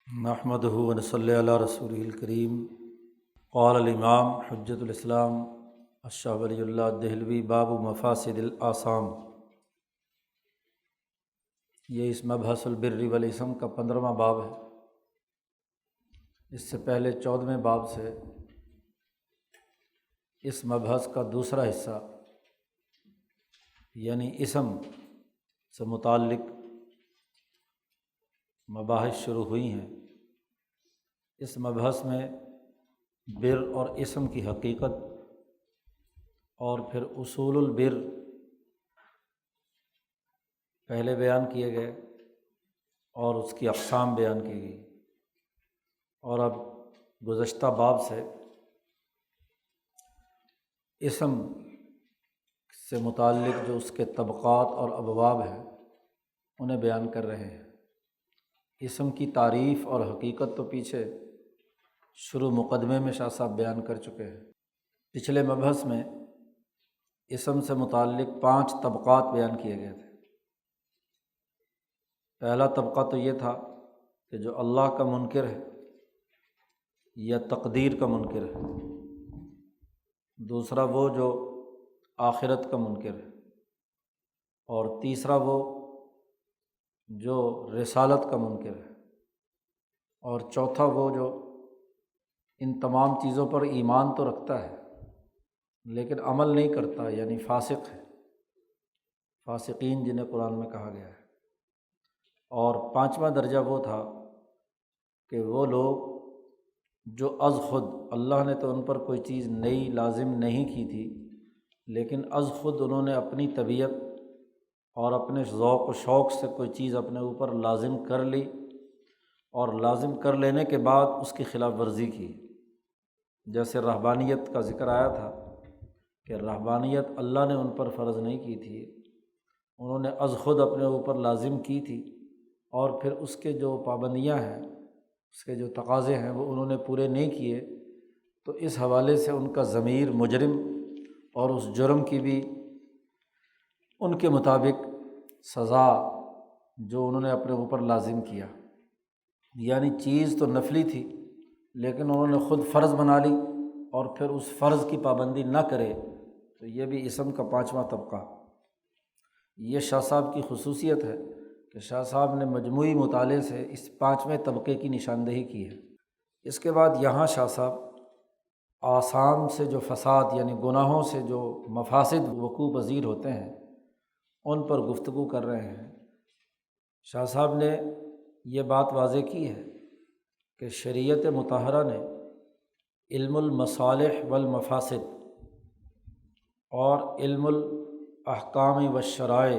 نحمدہ ونصلی علی رسولہ الکریم۔ قال الامام حجۃ الاسلام الشاہ ولی اللہ دہلوی باب مفاسد الآثام۔ یہ اس مبحث البر والاسم کا 15واں باب ہے۔ اس سے پہلے 14ویں باب سے اس مبحث کا دوسرا حصہ یعنی اسم سے متعلق مباحث شروع ہوئی ہیں۔ اس مبحث میں بر اور اسم کی حقیقت اور پھر اصول البر پہلے بیان کیے گئے اور اس کی اقسام بیان کی گئی، اور اب گزشتہ باب سے اسم سے متعلق جو اس کے طبقات اور ابواب ہیں انہیں بیان کر رہے ہیں۔ اسم کی تعریف اور حقیقت تو پیچھے شروع مقدمے میں شاہ صاحب بیان کر چکے ہیں۔ پچھلے مبحث میں اسم سے متعلق 5 طبقات بیان کیے گئے تھے۔ پہلا طبقہ تو یہ تھا کہ جو اللہ کا منکر ہے یا تقدیر کا منکر ہے، دوسرا وہ جو آخرت کا منکر ہے، اور تیسرا وہ جو رسالت کا منکر ہے، اور چوتھا وہ جو ان تمام چیزوں پر ایمان تو رکھتا ہے لیکن عمل نہیں کرتا، یعنی فاسق ہے، فاسقین جنہیں قرآن میں کہا گیا ہے۔ اور 5واں درجہ وہ تھا کہ وہ لوگ جو از خود، اللہ نے تو ان پر کوئی چیز نئی لازم نہیں کی تھی، لیکن از خود انہوں نے اپنی طبیعت اور اپنے ذوق و شوق سے کوئی چیز اپنے اوپر لازم کر لی، اور لازم کر لینے کے بعد اس کی خلاف ورزی کی۔ جیسے رہبانیت کا ذکر آیا تھا کہ رہبانیت اللہ نے ان پر فرض نہیں کی تھی، انہوں نے از خود اپنے اوپر لازم کی تھی، اور پھر اس کے جو پابندیاں ہیں، اس کے جو تقاضے ہیں وہ انہوں نے پورے نہیں کیے، تو اس حوالے سے ان کا ضمیر مجرم، اور اس جرم کی بھی ان کے مطابق سزا جو انہوں نے اپنے اوپر لازم کیا، یعنی چیز تو نفلی تھی لیکن انہوں نے خود فرض بنا لی اور پھر اس فرض کی پابندی نہ کرے، تو یہ بھی اسم کا 5واں طبقہ۔ یہ شاہ صاحب کی خصوصیت ہے کہ شاہ صاحب نے مجموعی مطالعے سے اس 5ویں طبقے کی نشاندہی کی ہے۔ اس کے بعد یہاں شاہ صاحب آثام سے جو فساد یعنی گناہوں سے جو مفاسد وقوع پذیر ہوتے ہیں ان پر گفتگو کر رہے ہیں۔ شاہ صاحب نے یہ بات واضح کی ہے کہ شریعت مطہرہ نے علم المصالح والمفاسد اور علم الاحکام والشرائع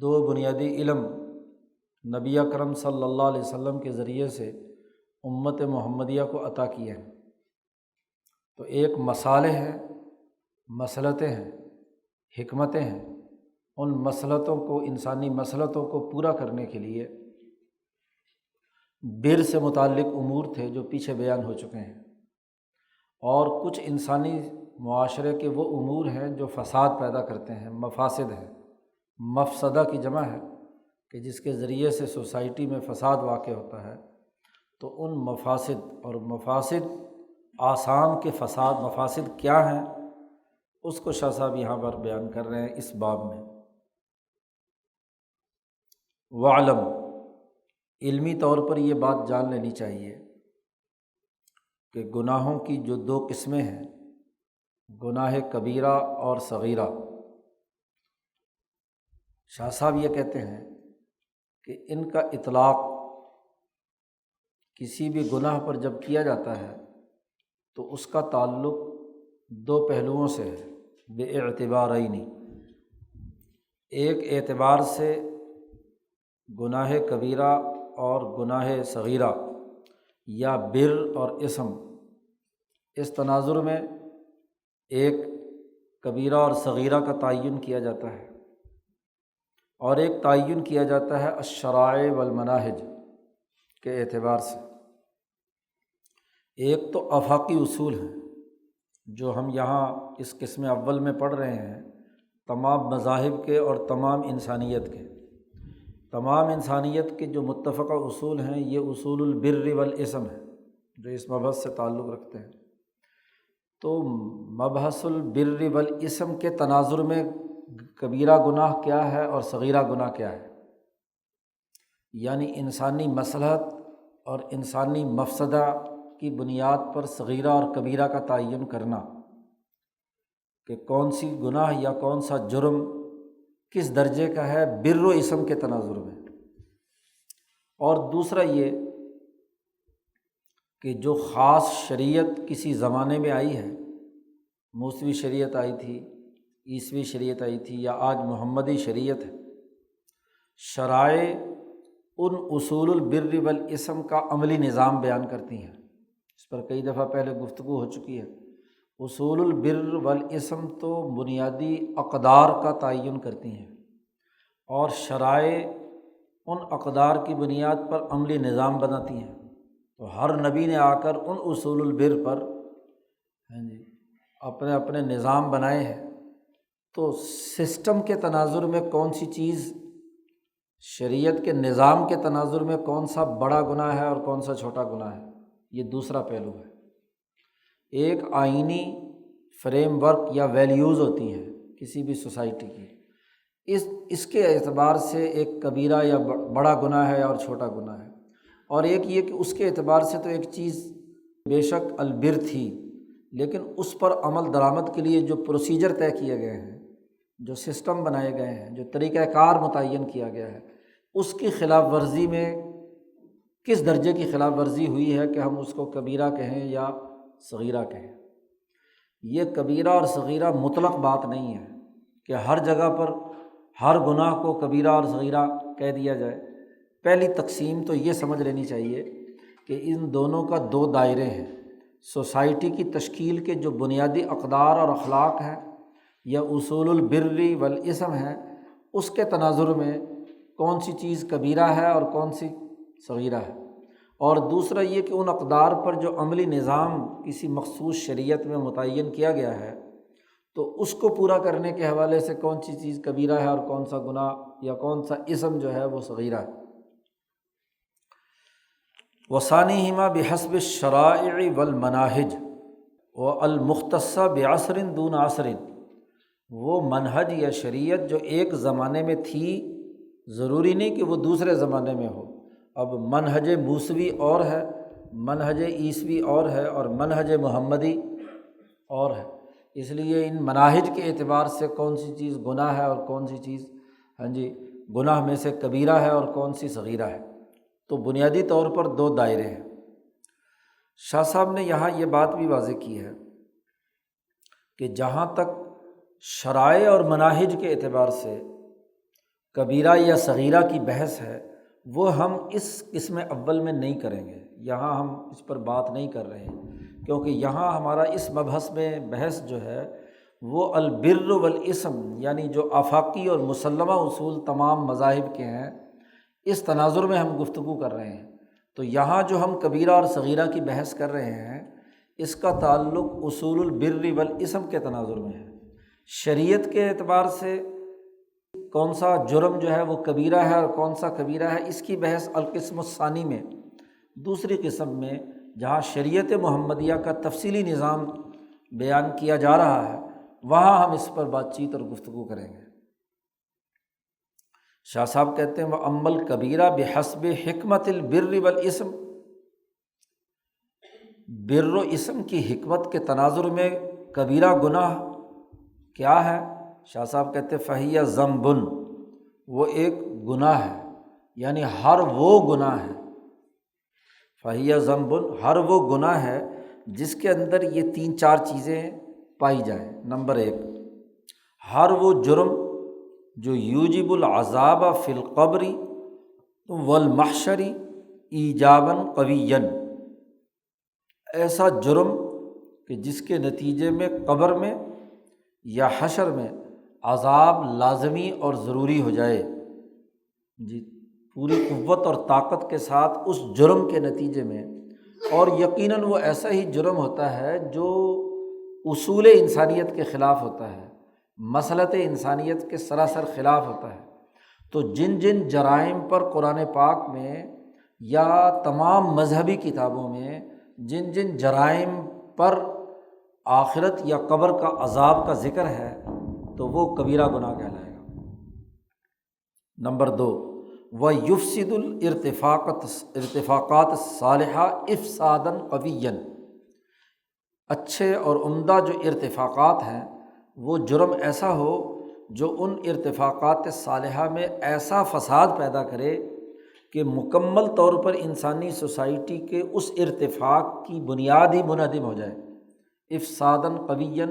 2 بنیادی علم نبی اکرم صلی اللہ علیہ وسلم کے ذریعے سے امت محمدیہ کو عطا کیے ہیں۔ تو ایک مصالح ہیں، مصلحتیں ہیں، حکمتیں ہیں، ان مصلحتوں کو، انسانی مصلحتوں کو پورا کرنے کے لیے بر سے متعلق امور تھے جو پیچھے بیان ہو چکے ہیں، اور کچھ انسانی معاشرے کے وہ امور ہیں جو فساد پیدا کرتے ہیں، مفاسد ہیں۔ مفسدہ کی جمع ہے کہ جس کے ذریعے سے سوسائٹی میں فساد واقع ہوتا ہے، تو ان مفاسد اور مفاسد آثام کے فساد، مفاسد کیا ہیں اس کو شاہ صاحب یہاں پر بیان کر رہے ہیں اس باب میں۔ وعلم، علمی طور پر یہ بات جان لینی چاہیے کہ گناہوں کی جو 2 قسمیں ہیں، گناہ کبیرہ اور صغیرہ، شاہ صاحب یہ کہتے ہیں کہ ان کا اطلاق کسی بھی گناہ پر جب کیا جاتا ہے تو اس کا تعلق 2 پہلوؤں سے ہے، باعتبارین۔ ایک اعتبار سے گناہ کبیرہ اور گناہ صغیرہ یا بر اور اسم، اس تناظر میں ایک کبیرہ اور صغیرہ کا تعین کیا جاتا ہے، اور ایک تعین کیا جاتا ہے الشرائع والمناہج کے اعتبار سے۔ ایک تو آفاقی اصول ہیں جو ہم یہاں اس قسم اول میں پڑھ رہے ہیں، تمام مذاہب کے اور تمام انسانیت کے۔ تمام انسانیت کے جو متفقہ اصول ہیں یہ اصول البر والاسم ہیں جو اس مبحث سے تعلق رکھتے ہیں۔ تو مبحث البر والاسم کے تناظر میں کبیرہ گناہ کیا ہے اور صغیرہ گناہ کیا ہے، یعنی انسانی مصلحت اور انسانی مفسدہ کی بنیاد پر صغیرہ اور کبیرہ کا تعین کرنا کہ کون سی گناہ یا کون سا جرم کس درجے کا ہے بر و اسم کے تناظر میں۔ اور دوسرا یہ کہ جو خاص شریعت کسی زمانے میں آئی ہے، موسوی شریعت آئی تھی، عیسوی شریعت آئی تھی، یا آج محمدی شریعت ہے، شرائع ان اصول البر والاسم کا عملی نظام بیان کرتی ہیں۔ اس پر کئی دفعہ پہلے گفتگو ہو چکی ہے۔ اصول البر والاسم تو بنیادی اقدار کا تعین کرتی ہیں، اور شرائع ان اقدار کی بنیاد پر عملی نظام بناتی ہیں۔ تو ہر نبی نے آ کر ان اصول البر پر اپنے اپنے نظام بنائے ہیں۔ تو سسٹم کے تناظر میں کون سی چیز، شریعت کے نظام کے تناظر میں کون سا بڑا گناہ ہے اور کون سا چھوٹا گناہ ہے، یہ دوسرا پہلو ہے۔ ایک آئینی فریم ورک یا ویلیوز ہوتی ہیں کسی بھی سوسائٹی کی، اس کے اعتبار سے ایک کبیرہ یا بڑا گناہ ہے اور چھوٹا گناہ ہے۔ اور ایک یہ کہ اس کے اعتبار سے تو ایک چیز بے شک البر تھی، لیکن اس پر عمل درآمد کے لیے جو پروسیجر طے کیے گئے ہیں، جو سسٹم بنائے گئے ہیں، جو طریقہ کار متعین کیا گیا ہے، اس کی خلاف ورزی میں کس درجے کی خلاف ورزی ہوئی ہے کہ ہم اس کو کبیرہ کہیں یا صغیرہ کہیں۔ یہ کبیرہ اور صغیرہ مطلق بات نہیں ہے کہ ہر جگہ پر ہر گناہ کو کبیرہ اور صغیرہ کہہ دیا جائے۔ پہلی تقسیم تو یہ سمجھ لینی چاہیے کہ ان دونوں کا دو دائرے ہیں۔ سوسائٹی کی تشکیل کے جو بنیادی اقدار اور اخلاق ہیں یا اصول البر والاسم ہیں، اس کے تناظر میں کون سی چیز کبیرہ ہے اور کون سی صغیرہ ہے۔ اور دوسرا یہ کہ ان اقدار پر جو عملی نظام کسی مخصوص شریعت میں متعین کیا گیا ہے، تو اس کو پورا کرنے کے حوالے سے کون سی چیز کبیرہ ہے اور کون سا گناہ یا کون سا اسم جو ہے وہ صغیرہ ہے۔ وثانیہما بحسب الشرائع والمناہج والمختصہ بعصر دون عصر، وہ منہج یا شریعت جو ایک زمانے میں تھی ضروری نہیں کہ وہ دوسرے زمانے میں ہو۔ اب منہج موسوی اور ہے، منہج عیسوی اور ہے، اور منہج محمدی اور ہے۔ اس لیے ان مناہج کے اعتبار سے کون سی چیز گناہ ہے اور کون سی چیز گناہ میں سے کبیرہ ہے اور کون سی صغیرہ ہے۔ تو بنیادی طور پر دو دائرے ہیں۔ شاہ صاحب نے یہاں یہ بات بھی واضح کی ہے کہ جہاں تک شرائع اور مناہج کے اعتبار سے کبیرہ یا صغیرہ کی بحث ہے، وہ ہم اس قسم اول میں نہیں کریں گے، یہاں ہم اس پر بات نہیں کر رہے ہیں، کیونکہ یہاں ہمارا اس مبحث میں بحث جو ہے وہ البر والاسم، یعنی جو آفاقی اور مسلمہ اصول تمام مذاہب کے ہیں، اس تناظر میں ہم گفتگو کر رہے ہیں۔ تو یہاں جو ہم کبیرہ اور صغیرہ کی بحث کر رہے ہیں، اس کا تعلق اصول البر والاسم کے تناظر میں ہے۔ شریعت کے اعتبار سے کون سا جرم جو ہے وہ کبیرہ ہے اور کون سا کبیرہ ہے، اس کی بحث القسم الثانی میں، دوسری قسم میں جہاں شریعت محمدیہ کا تفصیلی نظام بیان کیا جا رہا ہے، وہاں ہم اس پر بات چیت اور گفتگو کریں گے۔ شاہ صاحب کہتے ہیں وَأَمَّا الْكَبِيرَةُ بِحَسْبِ حِكْمَةِ الْبِرِّ وَالْإِسْمِ، بر و اسم کی حکمت کے تناظر میں کبیرہ گناہ کیا ہے؟ شاہ صاحب کہتے ہیں فَهِيَ ذَنْبٌ، وہ ایک گناہ ہے، یعنی ہر وہ گناہ ہے، فَهِيَ ذَنْبٌ، ہر وہ گناہ ہے جس کے اندر یہ تین چار چیزیں پائی جائیں۔ نمبر ایک، ہر وہ جرم جو یوجب العذاب فی القبر والمحشر ایجاباً قویاً، ایسا جرم کہ جس کے نتیجے میں قبر میں یا حشر میں عذاب لازمی اور ضروری ہو جائے، پوری قوت اور طاقت کے ساتھ اس جرم کے نتیجے میں، اور یقیناً وہ ایسا ہی جرم ہوتا ہے جو اصول انسانیت کے خلاف ہوتا ہے، مصلحت انسانیت کے سراسر خلاف ہوتا ہے، تو جن جن جرائم پر قرآن پاک میں یا تمام مذہبی کتابوں میں جن جن جرائم پر آخرت یا قبر کا عذاب کا ذکر ہے تو وہ کبیرہ گناہ کہلائے گا۔ نمبر 2، وَيُفْسِدُ الارتفاقات الصالحہ افساداً قویاً، اچھے اور عمدہ جو ارتفاقات ہیں وہ جرم ایسا ہو جو ان ارتفاقات صالحہ میں ایسا فساد پیدا کرے کہ مکمل طور پر انسانی سوسائٹی کے اس ارتفاق کی بنیاد ہی منہدم ہو جائے۔ افساداً قویاً،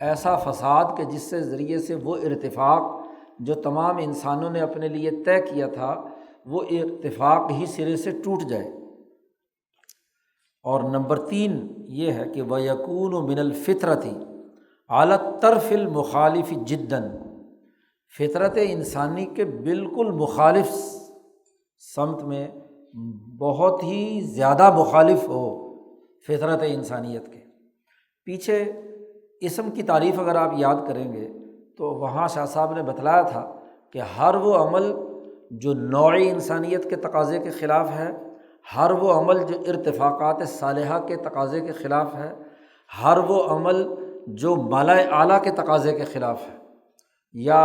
ایسا فساد کہ جس سے ذریعے سے وہ ارتفاق جو تمام انسانوں نے اپنے لیے طے کیا تھا وہ ارتفاق ہی سرے سے ٹوٹ جائے۔ اور نمبر 3 یہ ہے کہ وَيَكُونُ مِنَ الْفِطْرَةِ عَلَى الطَّرْفِ الْمُخَالِفِ جِدًّا، فطرت انسانی کے بالکل مخالف سمت میں، بہت ہی زیادہ مخالف ہو فطرت انسانیت کے۔ پیچھے اسم کی تعریف اگر آپ یاد کریں گے تو وہاں شاہ صاحب نے بتلایا تھا کہ ہر وہ عمل جو نوعی انسانیت کے تقاضے کے خلاف ہے، ہر وہ عمل جو ارتفاقات صالحہ کے تقاضے کے خلاف ہے، ہر وہ عمل جو مالائے اعلیٰ کے تقاضے کے خلاف ہے یا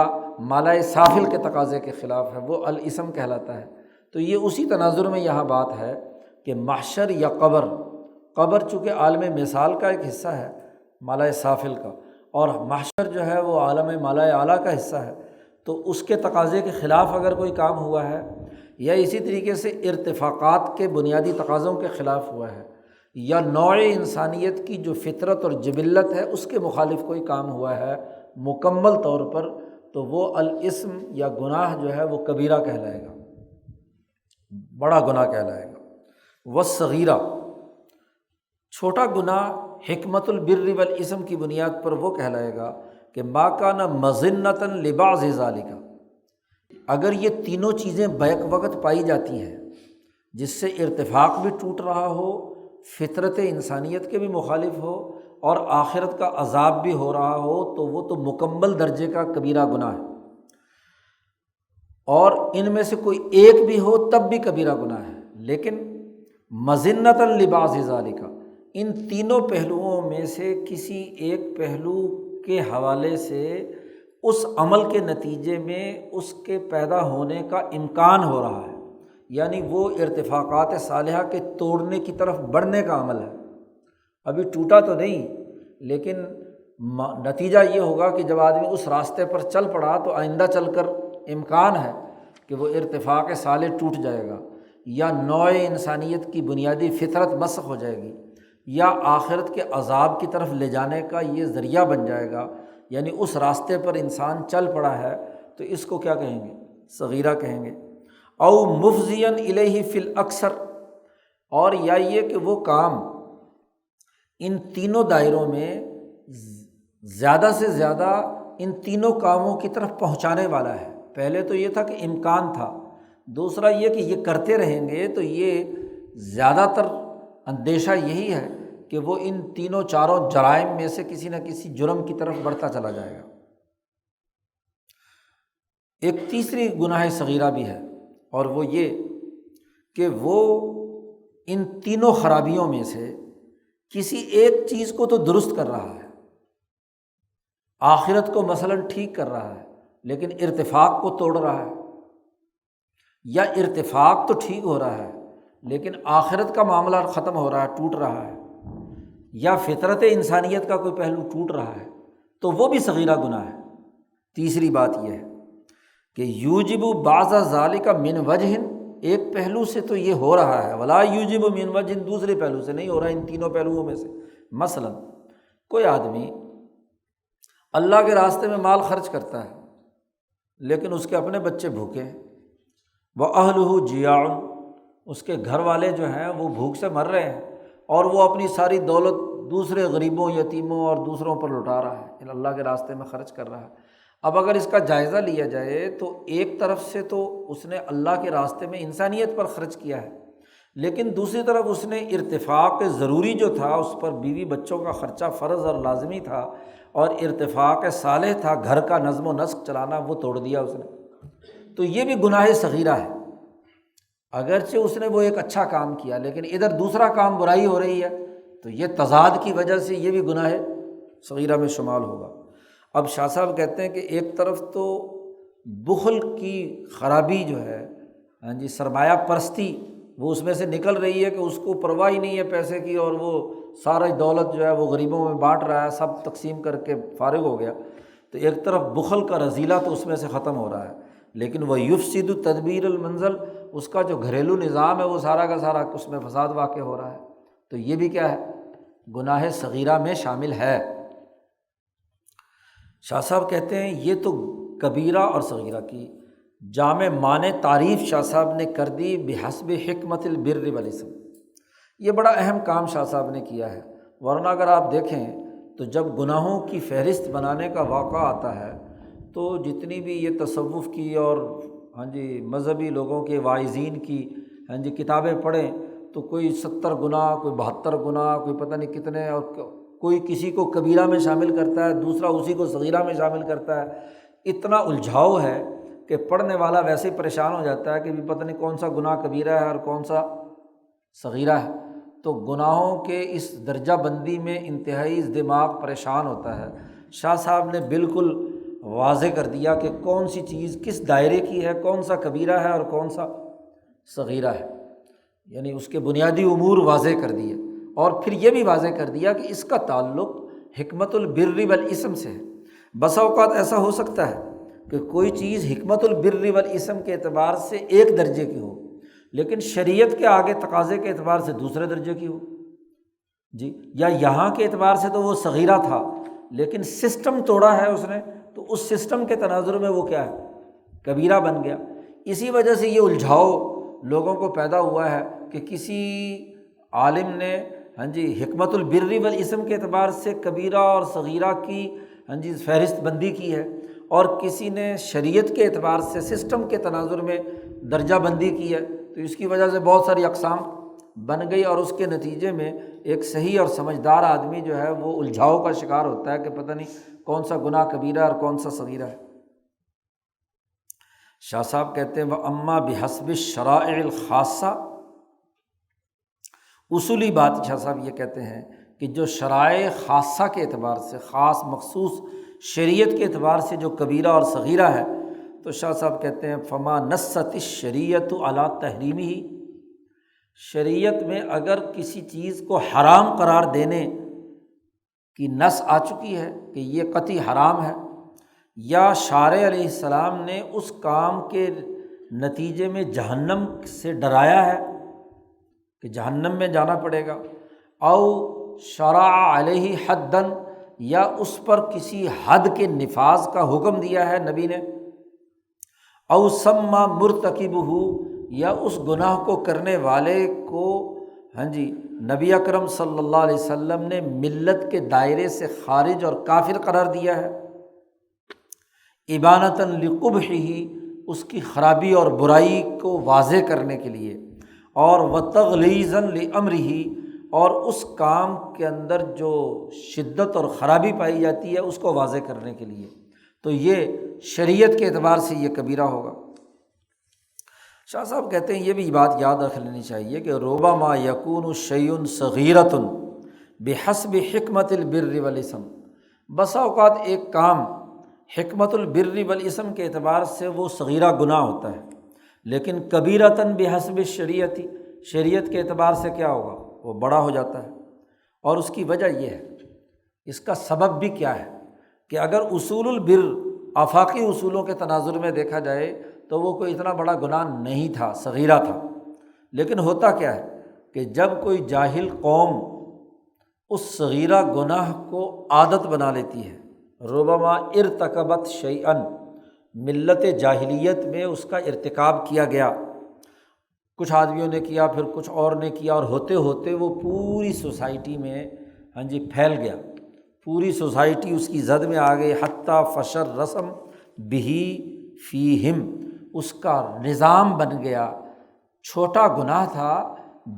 مالائے سافل کے تقاضے کے خلاف ہے، وہ الاسم کہلاتا ہے۔ تو یہ اسی تناظر میں یہاں بات ہے کہ محشر یا قبر چونکہ عالم مثال کا ایک حصہ ہے مالائے سافل کا، اور محشر جو ہے وہ عالم مالائے اعلیٰ کا حصہ ہے، تو اس کے تقاضے کے خلاف اگر کوئی کام ہوا ہے یا اسی طریقے سے ارتفاقات کے بنیادی تقاضوں کے خلاف ہوا ہے یا نوع انسانیت کی جو فطرت اور جبلت ہے اس کے مخالف کوئی کام ہوا ہے مکمل طور پر، تو وہ الاسم یا گناہ جو ہے وہ کبیرہ کہلائے گا، بڑا گناہ کہلائے گا۔ والصغیرہ، چھوٹا گناہ حکمت البر والاسم کی بنیاد پر وہ کہلائے گا کہ ما کان مظنۃ لبعض ذالک، اگر یہ تینوں چیزیں بیک وقت پائی جاتی ہیں جس سے ارتفاق بھی ٹوٹ رہا ہو، فطرت انسانیت کے بھی مخالف ہو اور آخرت کا عذاب بھی ہو رہا ہو، تو وہ تو مکمل درجے کا کبیرہ گناہ ہے، اور ان میں سے کوئی ایک بھی ہو تب بھی کبیرہ گناہ ہے۔ لیکن مظنۃ لبعض ذالک، ان تینوں پہلوؤں میں سے کسی ایک پہلو کے حوالے سے اس عمل کے نتیجے میں اس کے پیدا ہونے کا امکان ہو رہا ہے، یعنی وہ ارتفاقات صالحہ کے توڑنے کی طرف بڑھنے کا عمل ہے۔ ابھی ٹوٹا تو نہیں، لیکن نتیجہ یہ ہوگا کہ جب آدمی اس راستے پر چل پڑا تو آئندہ چل کر امکان ہے کہ وہ ارتفاق صالح ٹوٹ جائے گا، یا نوع انسانیت کی بنیادی فطرت مسخ ہو جائے گی، یا آخرت کے عذاب کی طرف لے جانے کا یہ ذریعہ بن جائے گا، یعنی اس راستے پر انسان چل پڑا ہے تو اس کو کیا کہیں گے؟ صغیرہ کہیں گے۔ او مفضیا الیہ فی الاکثر، اور یا یہ کہ وہ کام ان تینوں دائروں میں زیادہ سے زیادہ ان تینوں کاموں کی طرف پہنچانے والا ہے۔ پہلے تو یہ تھا کہ امکان تھا، دوسرا یہ کہ یہ کرتے رہیں گے تو یہ زیادہ تر اندیشہ یہی ہے کہ وہ ان تینوں چاروں جرائم میں سے کسی نہ کسی جرم کی طرف بڑھتا چلا جائے گا۔ ایک تیسری گناہ صغیرہ بھی ہے، اور وہ یہ کہ وہ ان تینوں خرابیوں میں سے کسی ایک چیز کو تو درست کر رہا ہے، آخرت کو مثلاً ٹھیک کر رہا ہے لیکن ارتفاق کو توڑ رہا ہے، یا ارتفاق تو ٹھیک ہو رہا ہے لیکن آخرت کا معاملہ ختم ہو رہا ہے، ٹوٹ رہا ہے، یا فطرت انسانیت کا کوئی پہلو ٹوٹ رہا ہے، تو وہ بھی صغیرہ گناہ ہے۔ تیسری بات یہ ہے کہ یوجب بعض ذالک من وجہ، ایک پہلو سے تو یہ ہو رہا ہے، ولا یوجب من وجہ، دوسرے پہلو سے نہیں ہو رہا، ان تینوں پہلوؤں میں سے۔ مثلا کوئی آدمی اللہ کے راستے میں مال خرچ کرتا ہے لیکن اس کے اپنے بچے بھوکے ہیں، وَأَهْلُهُ جِيَاعٌ، اس کے گھر والے جو ہیں وہ بھوک سے مر رہے ہیں، اور وہ اپنی ساری دولت دوسرے غریبوں، یتیموں اور دوسروں پر لٹا رہا ہے، اللہ کے راستے میں خرچ کر رہا ہے۔ اب اگر اس کا جائزہ لیا جائے تو ایک طرف سے تو اس نے اللہ کے راستے میں انسانیت پر خرچ کیا ہے، لیکن دوسری طرف اس نے ارتفاق ضروری جو تھا اس پر، بیوی بچوں کا خرچہ فرض اور لازمی تھا، اور ارتفاق صالح تھا گھر کا نظم و نسق چلانا، وہ توڑ دیا اس نے۔ تو یہ بھی گناہ صغیرہ ہے، اگرچہ اس نے وہ ایک اچھا کام کیا لیکن ادھر دوسرا کام برائی ہو رہی ہے، تو یہ تضاد کی وجہ سے یہ بھی گناہ صغیرہ میں شمار ہوگا۔ اب شاہ صاحب کہتے ہیں کہ ایک طرف تو بخل کی خرابی جو ہے، ہاں جی، سرمایہ پرستی وہ اس میں سے نکل رہی ہے کہ اس کو پرواہ ہی نہیں ہے پیسے کی، اور وہ ساری دولت جو ہے وہ غریبوں میں بانٹ رہا ہے، سب تقسیم کر کے فارغ ہو گیا، تو ایک طرف بخل کا رذیلہ تو اس میں سے ختم ہو رہا ہے، لیکن وہ یفسد تدبیر المنزل، اس کا جو گھریلو نظام ہے وہ سارا کا سارا اس میں فساد واقع ہو رہا ہے، تو یہ بھی کیا ہے، گناہ صغیرہ میں شامل ہے۔ شاہ صاحب کہتے ہیں یہ تو کبیرہ اور صغیرہ کی جامع معنی تعریف شاہ صاحب نے کر دی بحسب حکمت البر والاسم۔ یہ بڑا اہم کام شاہ صاحب نے کیا ہے، ورنہ اگر آپ دیکھیں تو جب گناہوں کی فہرست بنانے کا واقعہ آتا ہے تو جتنی بھی یہ تصوف کی اور ہاں جی مذہبی لوگوں کے واعظین کی ہاں جی کتابیں پڑھیں تو کوئی 70 گناہ، کوئی 72 گناہ، کوئی پتہ نہیں کتنے، اور کوئی کسی کو کبیرہ میں شامل کرتا ہے، دوسرا اسی کو صغیرہ میں شامل کرتا ہے۔ اتنا الجھاؤ ہے کہ پڑھنے والا ویسے ہی پریشان ہو جاتا ہے کہ پتہ نہیں کون سا گناہ کبیرہ ہے اور کون سا صغیرہ ہے۔ تو گناہوں کے اس درجہ بندی میں انتہائی دماغ پریشان ہوتا ہے۔ شاہ صاحب نے بالکل واضح کر دیا کہ کون سی چیز کس دائرے کی ہے، کون سا کبیرہ ہے اور کون سا صغیرہ ہے، یعنی اس کے بنیادی امور واضح کر دیے، اور پھر یہ بھی واضح کر دیا کہ اس کا تعلق حکمت البر والاسم سے ہے۔ بسا اوقات ایسا ہو سکتا ہے کہ کوئی چیز حکمت البر والاسم کے اعتبار سے ایک درجے کی ہو لیکن شریعت کے آگے تقاضے کے اعتبار سے دوسرے درجے کی ہو، جی، یا یہاں کے اعتبار سے تو وہ صغیرہ تھا لیکن سسٹم توڑا ہے اس نے، تو اس سسٹم کے تناظر میں وہ کیا ہے، کبیرہ بن گیا۔ اسی وجہ سے یہ الجھاؤ لوگوں کو پیدا ہوا ہے کہ کسی عالم نے ہاں جی حکمت البر والاسم کے اعتبار سے کبیرہ اور صغیرہ کی ہاں جی فہرست بندی کی ہے، اور کسی نے شریعت کے اعتبار سے سسٹم کے تناظر میں درجہ بندی کی ہے، تو اس کی وجہ سے بہت ساری اقسام بن گئی، اور اس کے نتیجے میں ایک صحیح اور سمجھدار آدمی جو ہے وہ الجھاؤ کا شکار ہوتا ہے کہ پتہ نہیں کون سا گناہ کبیرہ اور کون سا صغیرہ ہے۔ شاہ صاحب کہتے ہیں وَأَمَّا بِحَسْبِ الشَّرَائِعِ الْخَاصَّةِ، اصولی بات شاہ صاحب یہ کہتے ہیں کہ جو شرائع خاصہ کے اعتبار سے، خاص مخصوص شریعت کے اعتبار سے جو کبیرہ اور صغیرہ ہے، تو شاہ صاحب کہتے ہیں فما نصت الشریعۃ علی تحریمہ، شریعت میں اگر کسی چیز کو حرام قرار دینے کی نص آ چکی ہے کہ یہ قطعی حرام ہے، یا شارع علیہ السلام نے اس کام کے نتیجے میں جہنم سے ڈرایا ہے کہ جہنم میں جانا پڑے گا، او شرع علیہ حدًا، یا اس پر کسی حد کے نفاذ کا حکم دیا ہے نبی نے، او سما مرتکبہ، یا اس گناہ کو کرنے والے کو ہاں جی نبی اکرم صلی اللہ علیہ وسلم نے ملت کے دائرے سے خارج اور کافر قرار دیا ہے، ابانۃ لقبحہ، اس کی خرابی اور برائی کو واضح کرنے کے لیے، اور وتغلیظا لامرہ، اور اس کام کے اندر جو شدت اور خرابی پائی جاتی ہے اس کو واضح کرنے کے لیے، تو یہ شریعت کے اعتبار سے یہ کبیرہ ہوگا۔ شاہ صاحب کہتے ہیں یہ بھی بات یاد رکھ لینی چاہیے کہ ربما یکون شیء صغیرۃ بحسب حکمت البر والاسم، بسا اوقات ایک کام حکمت البر والاسم کے اعتبار سے وہ صغیرہ گناہ ہوتا ہے، لیکن کبیرۃ بحسب الشریعۃ، شریعت کے اعتبار سے کیا ہوگا، وہ بڑا ہو جاتا ہے۔ اور اس کی وجہ یہ ہے، اس کا سبب بھی کیا ہے کہ اگر اصول البر آفاقی اصولوں کے تناظر میں دیکھا جائے تو وہ کوئی اتنا بڑا گناہ نہیں تھا، صغیرہ تھا، لیکن ہوتا کیا ہے کہ جب کوئی جاہل قوم اس صغیرہ گناہ کو عادت بنا لیتی ہے، ربما ارتکبت شیئا، ملت جاہلیت میں اس کا ارتکاب کیا گیا، کچھ آدمیوں نے کیا، پھر کچھ اور نے کیا، اور ہوتے ہوتے وہ پوری سوسائٹی میں ہاں جی پھیل گیا، پوری سوسائٹی اس کی زد میں آ گئی، حتیٰ فشر رسم بہی فیہم، اس کا نظام بن گیا، چھوٹا گناہ تھا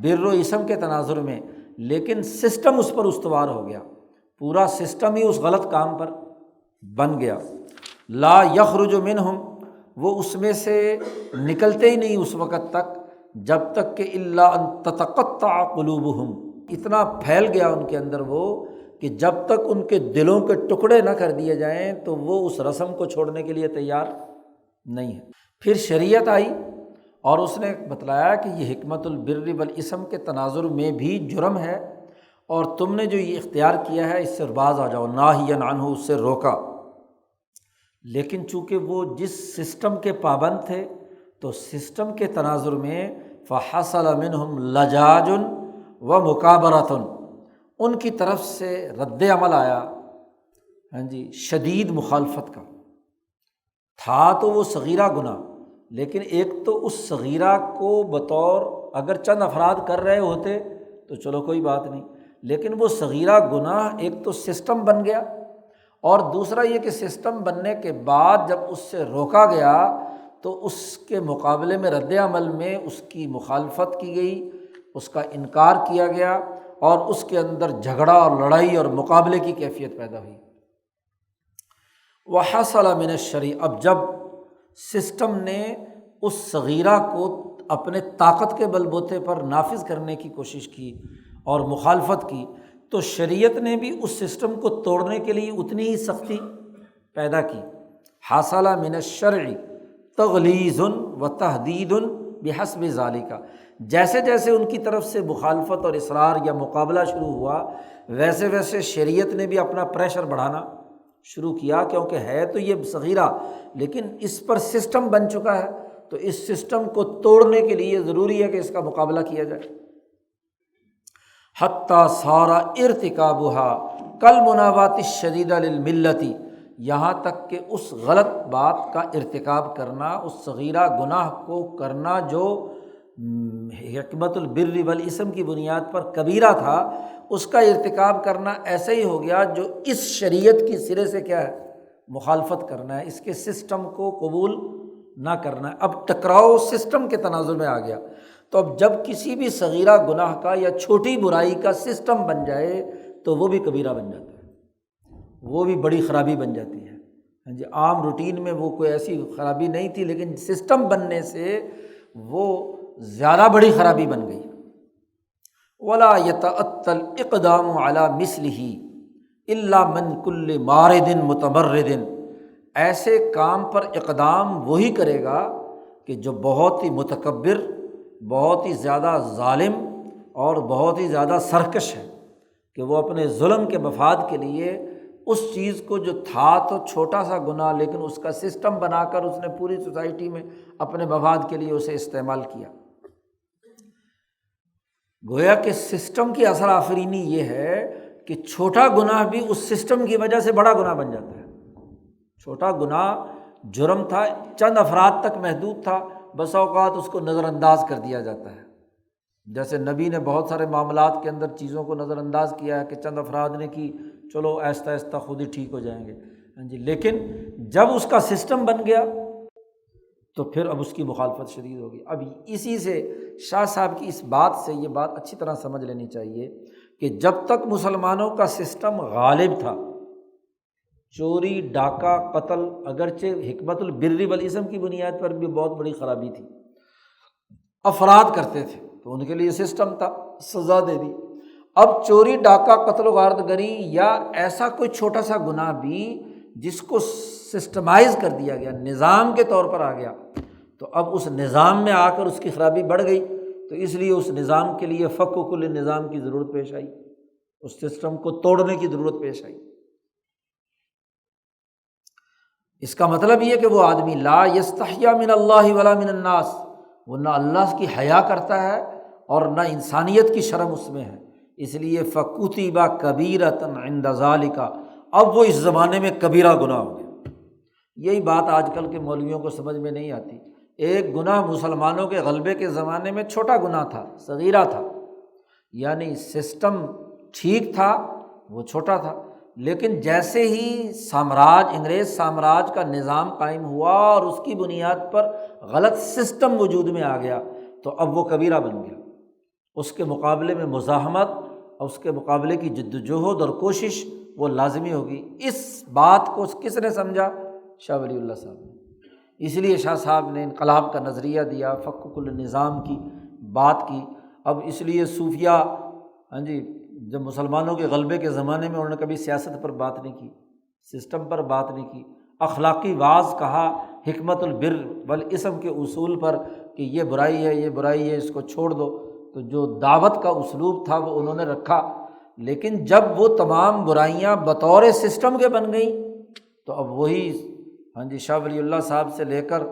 بر و اسم کے تناظر میں، لیکن سسٹم اس پر استوار ہو گیا، پورا سسٹم ہی اس غلط کام پر بن گیا۔ لا یخرج منہم، وہ اس میں سے نکلتے ہی نہیں اس وقت تک جب تک کہ الا ان تتقطع قلوبہم، اتنا پھیل گیا ان کے اندر وہ کہ جب تک ان کے دلوں کے ٹکڑے نہ کر دیے جائیں تو وہ اس رسم کو چھوڑنے کے لیے تیار نہیں ہے۔ پھر شریعت آئی اور اس نے بتلایا کہ یہ حکمت البر والاسم کے تناظر میں بھی جرم ہے، اور تم نے جو یہ اختیار کیا ہے اس سے باز آ جاؤ، ناہیا عنہ، اس سے روکا۔ لیکن چونکہ وہ جس سسٹم کے پابند تھے تو سسٹم کے تناظر میں فحصل منہم لجاج و مکابرۃ، ان کی طرف سے رد عمل آیا، ہاں جی، شدید مخالفت کا۔ تھا تو وہ صغیرہ گناہ، لیکن ایک تو اس صغیرہ کو بطور اگر چند افراد کر رہے ہوتے تو چلو کوئی بات نہیں، لیکن وہ صغیرہ گناہ ایک تو سسٹم بن گیا، اور دوسرا یہ کہ سسٹم بننے کے بعد جب اس سے روکا گیا تو اس کے مقابلے میں رد عمل میں اس کی مخالفت کی گئی، اس کا انکار کیا گیا، اور اس کے اندر جھگڑا اور لڑائی اور مقابلے کی کیفیت پیدا ہوئی۔ وحصل من الشرع، اب جب سسٹم نے اس صغیرہ کو اپنے طاقت کے بل بوتے پر نافذ کرنے کی کوشش کی اور مخالفت کی، تو شریعت نے بھی اس سسٹم کو توڑنے کے لیے اتنی ہی سختی پیدا کی۔ حاصل من الشرع تغلیظ و تحدید بحسب ذالک، جیسے جیسے ان کی طرف سے مخالفت اور اصرار یا مقابلہ شروع ہوا، ویسے ویسے شریعت نے بھی اپنا پریشر بڑھانا شروع کیا، کیونکہ ہے تو یہ صغیرہ لیکن اس پر سسٹم بن چکا ہے، تو اس سسٹم کو توڑنے کے لیے ضروری ہے کہ اس کا مقابلہ کیا جائے۔ حتیٰ صار ارتکابها کالمناوات الشدیدہ للملۃ، یہاں تک کہ اس غلط بات کا ارتکاب کرنا، اس صغیرہ گناہ کو کرنا جو حکمت البر والاسم کی بنیاد پر کبیرہ تھا، اس کا ارتکاب کرنا ایسا ہی ہو گیا جو اس شریعت کی سرے سے کیا ہے، مخالفت کرنا ہے، اس کے سسٹم کو قبول نہ کرنا ہے۔ اب ٹکراؤ سسٹم کے تناظر میں آ گیا، تو اب جب کسی بھی صغیرہ گناہ کا یا چھوٹی برائی کا سسٹم بن جائے تو وہ بھی کبیرہ بن جاتا ہے، وہ بھی بڑی خرابی بن جاتی ہے۔ ہاں جی، عام روٹین میں وہ کوئی ایسی خرابی نہیں تھی، لیکن سسٹم بننے سے وہ زیادہ بڑی خرابی بن گئی۔ ولا يتأتى الاقدام على مثله الا من كل مارد متمرد، ایسے کام پر اقدام وہی کرے گا کہ جو بہت ہی متکبر، بہت ہی زیادہ ظالم اور بہت ہی زیادہ سرکش ہے، کہ وہ اپنے ظلم کے مفاد کے لیے اس چیز کو جو تھا تو چھوٹا سا گناہ لیکن اس کا سسٹم بنا کر اس نے پوری سوسائٹی میں اپنے مفاد کے لیے اسے استعمال کیا۔ گویا کہ سسٹم کی اثر آفرینی یہ ہے کہ چھوٹا گناہ بھی اس سسٹم کی وجہ سے بڑا گناہ بن جاتا ہے۔ چھوٹا گناہ جرم تھا، چند افراد تک محدود تھا، بس اوقات اس کو نظر انداز کر دیا جاتا ہے، جیسے نبی نے بہت سارے معاملات کے اندر چیزوں کو نظر انداز کیا ہے کہ چند افراد نے کی، چلو آہستہ آہستہ خود ہی ٹھیک ہو جائیں گے، ہاں جی، لیکن جب اس کا سسٹم بن گیا تو پھر اب اس کی مخالفت شدید ہوگی۔ اب اسی سے شاہ صاحب کی اس بات سے یہ بات اچھی طرح سمجھ لینی چاہیے کہ جب تک مسلمانوں کا سسٹم غالب تھا، چوری، ڈاکہ، قتل، اگرچہ حکمت البر والاسم کی بنیاد پر بھی بہت بڑی خرابی تھی، افراد کرتے تھے تو ان کے لیے سسٹم تھا، سزا دے دی۔ اب چوری، ڈاکہ، قتل و غارت گری یا ایسا کوئی چھوٹا سا گناہ بھی جس کو سسٹمائز کر دیا گیا، نظام کے طور پر آ گیا، تو اب اس نظام میں آ کر اس کی خرابی بڑھ گئی، تو اس لیے اس نظام کے لیے فک و کل نظام کی ضرورت پیش آئی، اس سسٹم کو توڑنے کی ضرورت پیش آئی۔ اس کا مطلب یہ کہ وہ آدمی لا یستحییٰ من اللہ ولا من الناس، وہ نہ اللہ کی حیا کرتا ہے اور نہ انسانیت کی شرم اس میں ہے، اس لیے فکتب کبیرۃ عند ذالک، اب وہ اس زمانے میں کبیرہ گناہ ہو گیا۔ یہی بات آج کل کے مولویوں کو سمجھ میں نہیں آتی۔ ایک گناہ مسلمانوں کے غلبے کے زمانے میں چھوٹا گناہ تھا، صغیرہ تھا، یعنی سسٹم ٹھیک تھا، وہ چھوٹا تھا، لیکن جیسے ہی انگریز سامراج کا نظام قائم ہوا اور اس کی بنیاد پر غلط سسٹم وجود میں آ گیا تو اب وہ کبیرہ بن گیا۔ اس کے مقابلے میں مزاحمت اور اس کے مقابلے کی جد و جہد اور کوشش وہ لازمی ہوگی۔ اس بات کو کس نے سمجھا؟ شاہ ولی اللہ صاحب نے۔ اس لیے شاہ صاحب نے انقلاب کا نظریہ دیا، فک کل نظام کی بات کی۔ اب اس لیے صوفیہ جب مسلمانوں کے غلبے کے زمانے میں انہوں نے کبھی سیاست پر بات نہیں کی، سسٹم پر بات نہیں کی، اخلاقی واعظ کہا، حکمت البر والاسم کے اصول پر کہ یہ برائی ہے، یہ برائی ہے، اس کو چھوڑ دو۔ تو جو دعوت کا اسلوب تھا وہ انہوں نے رکھا، لیکن جب وہ تمام برائیاں بطور سسٹم کے بن گئیں تو اب وہی شاہ ولی اللہ صاحب سے لے کر